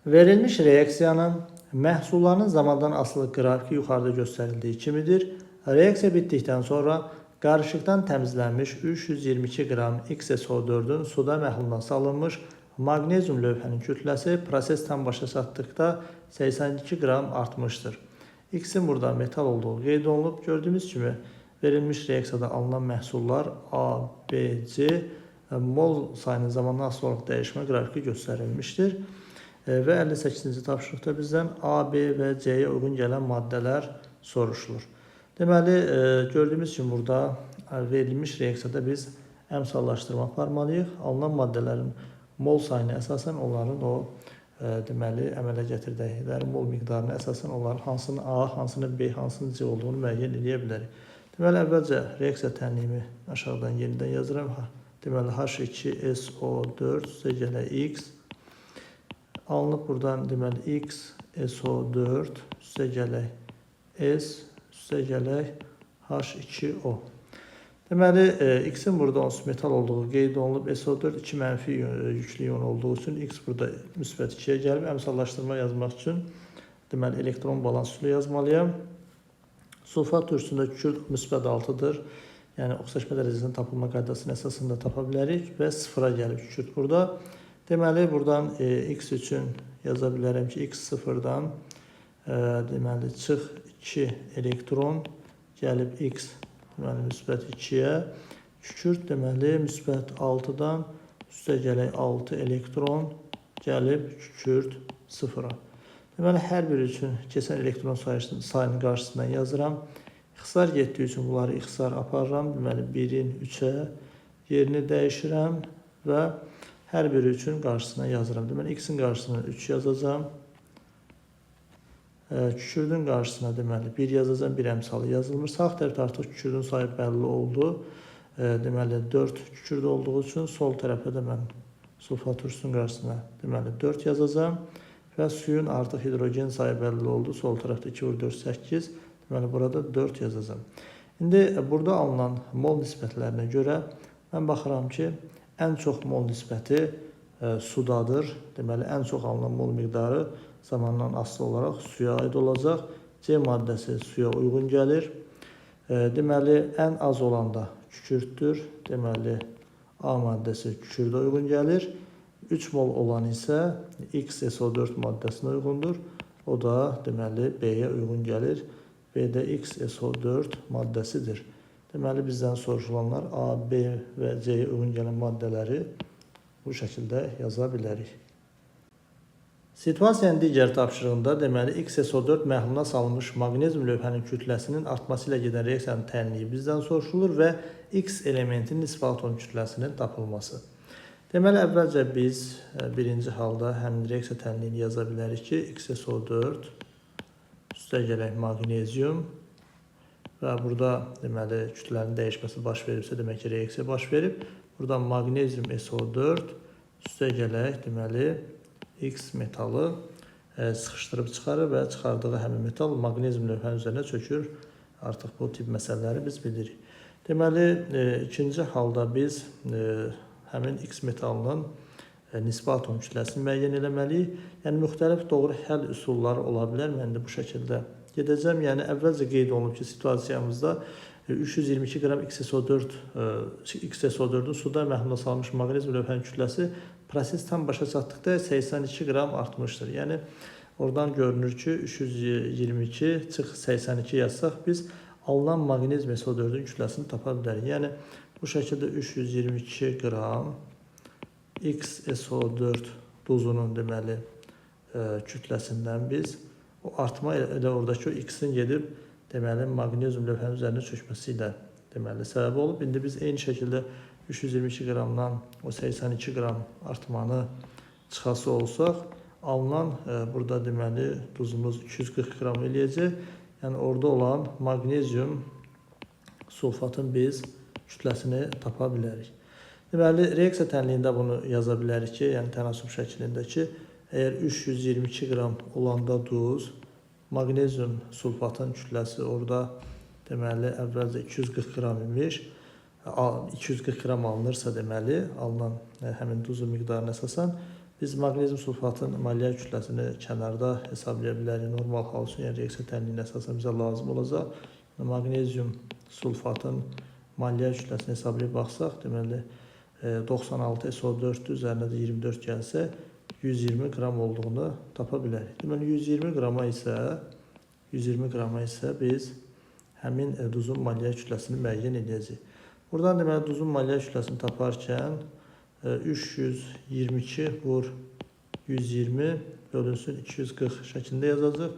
Verilmiş reaksiyanın məhsullarının zamandan asılı qrafiki yuxarıda göstərildiyi kimidir. Reaksiya bitdikdən sonra qarışıqdan təmizlənmiş 322 qram XSO4-ün suda məhluluna salınmış maqnezium lövhənin kütləsi proses tam başa çatdıqda 82 qram artmışdır. X-in burada metal olduğu qeyd olunub. Gördüyümüz kimi verilmiş reaksiyada alınan məhsullar A, B, C mol sayının zamandan asılı olaraq dəyişmə qrafiki göstərilmişdir. Və 58-ci tapşırıqda bizdən A, B və C-yə uyğun gələn maddələr soruşulur. Deməli, gördüyümüz kimi burada verilmiş reaksiyada biz əmsallaşdırma aparmalıyıq. Alınan maddələrin mol sayına əsasən onların deməli, əmələ gətirdikləri mol miqdarına əsasən onların hansının A, hansının B, hansının C olduğunu müəyyən edə bilərik. Deməli, əvvəlcə reaksiya tənliyimi aşağıdan yenidən yazıram. Deməli, H2SO4 üstəgələ X alınıb buradan deməli X SO4 üstəgələk S üstəgələk H2O. Deməli X-in burada onsuz metal olduğu qeyd olunub. SO4 2 mənfi yüklü ion olduğu üçün X burada müsbət 2-yə gəlib. Əmsallaşdırma yazmaq üçün deməli elektron balans üsulü yazmalıyam. Sulfat turşusunda kükürt müsbət 6-dır. Yəni oksidaşma dərəcəsinin tapılma qaydasının əsasında tapa bilərik və 0-a gəlib kükürt burada. Deməli, buradan X üçün yaza bilərəm ki, X 0-dan deməli, çıx 2 elektron gəlib X deməli, müsbət 2-yə. Kükürt deməli, müsbət 6-dan üstə gələk 6 elektron gəlib kükürt 0-a. Deməli, hər biri üçün keçən elektron sayının qarşısından yazıram. İxtisar getdiyi üçün bunları ixtisar aparıram. Deməli, 1-in 3-ə yerini dəyişirəm və hər biri üçün qarşısına yazıram. Deməli, X-in qarşısına 3 yazacağım. Kükürdün qarşısına deməli 1 yazacağım. Bir əmsalı yazılmır. Sağ tərəfdə artıq kükürdün sayı bəlli oldu. Deməli, 4 kükürd olduğu üçün sol tərəfə də mən sulfat turşusunun qarşısına deməli 4 yazacağım. Və suyun artıq hidrogen sayı bəlli oldu. Sol tərəfdə 2 vur 4, 8. Deməli, burada 4 yazacağım. İndi burada alınan mol nisbətlərinə görə mən baxıram ki, ən çox mol nisbəti sudadır. Deməli, ən çox alınan mol miqdarı zamandan asılı olaraq suya aid olacaq. C maddəsi suya uyğun gəlir. Deməli, ən az olan da kükürdtür. Deməli, A maddəsi kükürdə uyğun gəlir. 3 mol olan isə XSO4 maddəsinə uyğundur. O da deməli B-yə uyğun gəlir. B-də XSO4 maddəsidir. Deməli, bizdən soruşulanlar A, B və C-yə uyğun gələn maddələri bu şəkildə yaza bilərik. Situasiyanın digər tapşırığında deməli XSO4 məhluluna salınmış maqnezium lövhənin kütləsinin artması ilə gedən reaksiyanın tənliyi bizdən soruşulur və X elementinin nisbi atom kütləsinin tapılması. Deməli, əvvəlcə biz birinci halda həmin reaksiya tənliyini yaza bilərik ki, XSO4 üstəgələk maqnezium və burada deməli kütlənin dəyişməsi baş veribsə, demək ki, reaksiya baş verib. Buradan maqnezium SO4 üstəgələk deməli X metalı sıxışdırıb çıxarır və çıxardığı həmin metal maqnezium lövhənin üzərinə çökür. Artıq bu tip məsələləri biz bilirik. Deməli, ikinci halda biz həmin X metalının nisbi atom kütləsini müəyyən eləməliyik. Yəni, müxtəlif doğru həll üsulları ola bilər. Mən də bu şəkildə gedəcəm. Yəni, əvvəlcə qeyd olunub ki, situasiyamızda 322 qram XSO4-ün suda məhluluna salınmış maqnezium lövhənin kütləsi proses tam başa çatdıqda 82 qram artmışdır. Yəni, oradan görünür ki, 322 çıx 82 yazsaq biz alınan maqnezium SO4-ün kütləsini tapa bilərik. Yəni bu şəkildə 322 qram XSO4 duzunun deməli kütləsindən biz o artma elə oradakı o X-in gedib deməli maqnezium lövhənin üzərində çökməsi ilə deməli səbəb olub. İndi biz eyni şəkildə 322 qramdan o 82 qram artmanı çıxası olsaq, alınan burada deməli duzumuz 240 qram eləyəcək. Yəni orada olan maqnezium sulfatın biz kütləsini tapa bilərik. Deməli, reaksiya tənliyində bunu yaza bilərik ki, yəni tənasüb şəklində ki, əgər 322 qram olanda duz, maqnezium sulfatın kütləsi orada deməli əvvəlcə 240 qram imiş, 240 qram alınırsa deməli, alınan həmin duzun miqdarına əsasən, biz maqnezium sulfatın molyar kütləsini kənarda hesablaya bilərik. Normal hal üçün, yəni reaksiya tənliyinə əsasən bizə lazım olacaq. Maqnezium sulfatın molyar kütləsini hesablayıb baxsaq, deməli 96 SO4 üzərinə də 24 gəlsə 120 qram olduğunu tapa bilərik. Deməli 120 qrama isə biz həmin duzun molyar kütləsini müəyyən edəcəyik. Buradan deməli duzun molyar kütləsini taparkən 322 vur 120 bölünsün 240 şəklində yazacaq.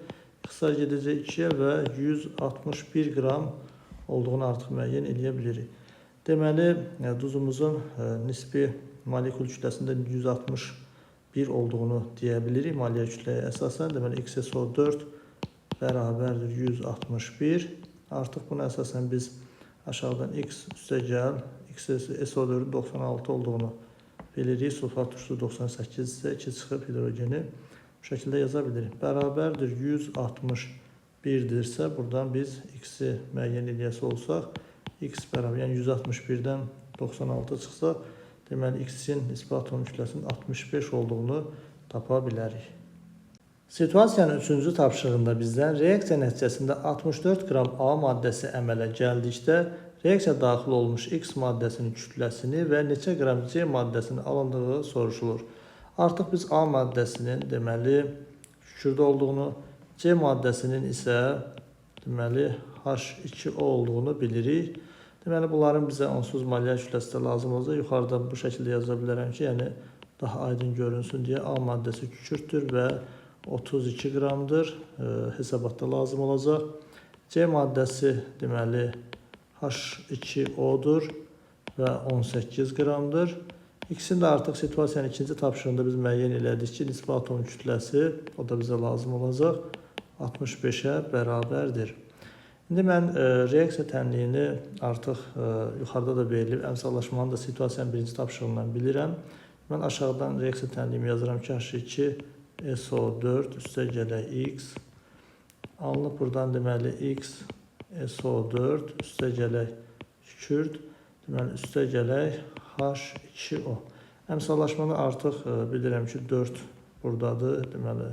İxtisar gedəcək 2-yə və 161 qram olduğunu artıq müəyyən edə bilirik. Deməli, duzumuzun nisbi molekul kütləsində 161 olduğunu deyə bilirik. Molyar kütləyə əsasən, deməli, XSO4 bərabərdir 161. Artıq buna əsasən biz aşağıdan X üstəgəl, XSO4-ün 96 olduğunu bilirik. Sulfat turşusu 98 isə 2 çıxıb hidrogeni bu şəkildə yaza bilirik. Bərabərdir 161-dirsə, buradan biz X-i müəyyən edəsi olsaq, X bərabər, yəni 161-dən 96 çıxsa, deməli X-in nisbi atom kütləsinin 65 olduğunu tapa bilərik. Situasiyanın 3-cü tapşırığında bizdən reaksiya nəticəsində 64 qram A maddəsi əmələ gəldikdə, reaksiya daxil olmuş X maddəsinin kütləsini və neçə qram C maddəsinin alındığı soruşulur. Artıq biz A maddəsinin deməli kükürdə olduğunu, C maddəsinin isə deməli H2O olduğunu bilirik. Deməli bunların bizə onsuz molyar kütləsi də lazım olacaq. Yuxarıda bu şəkildə yaza bilərəm ki, yəni daha aydın görünsün deyə A maddəsi kükürdür və 32 qramdır. Hesabatda lazım olacaq. C maddəsi deməli H2O-dur və 18 qramdır. İkisini də artıq situasiyanın ikinci tapşırığında biz müəyyən elədik ki, nisbi atom kütləsi, o da bizə lazım olacaq, 65-ə bərabərdir. İndi mən reaksiya tənliyini artıq yuxarıda da verilib, əmsallaşmanı da situasiyanın birinci tapşırığından bilirəm. Mən aşağıdan reaksiya tənliyimi yazıram ki, H2SO4 üstəgələ X alınıb buradan deməli X SO4 üstəgələk kükürd, deməli üstəgələk H2O. Əmsallaşmada artıq bilirəm ki, 4 buradadır, deməli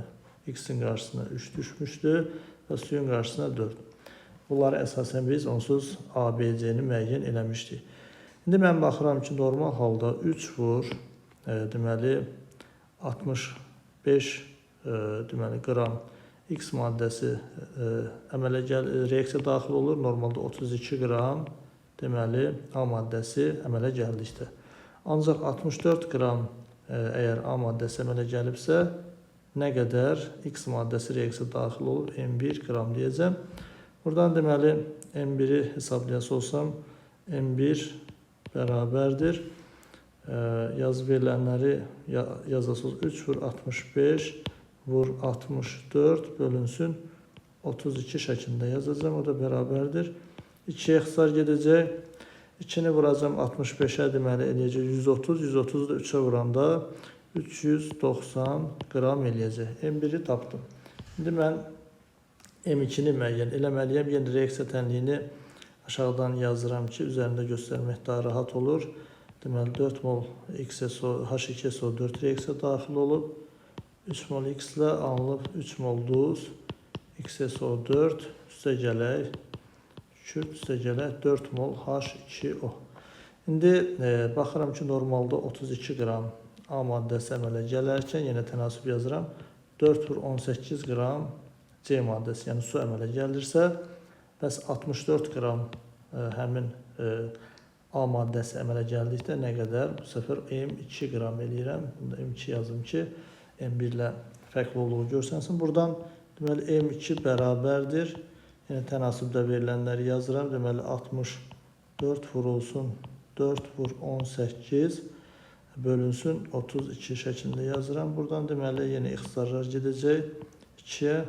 X-in qarşısına 3 düşmüşdür və suyun qarşısına 4. Bunları əsasən biz onsuz ABC-ni müəyyən eləmişdik. İndi mən baxıram ki, normal halda 3 vur, deməli 65 deməli qram X maddəsi əmələ reaksiya daxil olur. Normalda 32 qram deməli A maddəsi əmələ gəldikdə. Ancaq 64 qram əgər A maddəsi əmələ gəlibsə, nə qədər X maddəsi reaksiya daxil olur? M1 qram deyəcəm. Buradan deməli M1-i hesablayası olsam, M1 bərabərdir. Yazıb verilənləri yazasız 3 vur 65 vur 64 bölünsün 32 şəklində yazacağım. O da bərabərdir. 2-yə ixtisar gedəcək. 2-ni vuracam 65-ə deməli eləyəcək 130. 130-u da 3-ə vuranda 390 qram eləyəcək. M1-i tapdım. İndi mən M2-ni müəyyən eləməliyəm. Yəni reaksiya tənliyini aşağıdan yazıram ki, üzərində göstərmək daha rahat olur. Deməli 4 mol H2SO4 reaksiya daxil olub. 3 mol X ilə alınıb 3 mol duz XSO4 üstəgələk kükürt üstəgələk 4 mol H2O. İndi baxıram ki, normalda 32 qram A maddəsi əmələ gələrkən yenə tənasüb yazıram. 4 vur 18 qram C maddəsi, yəni su əmələ gəlirsə, Bəs 64 qram həmin A maddəsi əmələ gəldikdə nə qədər? Bu səfər M2 qram eləyirəm. Bunda M2 yazım ki, M1 ilə fərqli olduğu görsənsin. Buradan deməli M2 bərabərdir. Yəni tənasibdə verilənləri yazıram. Deməli 64 vurulsun 4 vur 18 bölünsün 32 şəklində yazıram. Buradan deməli yenə ixtisarlar gedəcək 2-yə.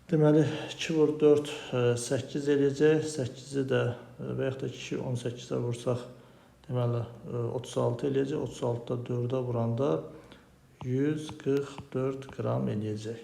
Deməli 2 vur 4 8 eləyəcək. 8-i də və yaxud da 2 18-ə vursaq deməli 36 eləyəcək. 36-da 4-ə vuranda 144 qram eləyəcək.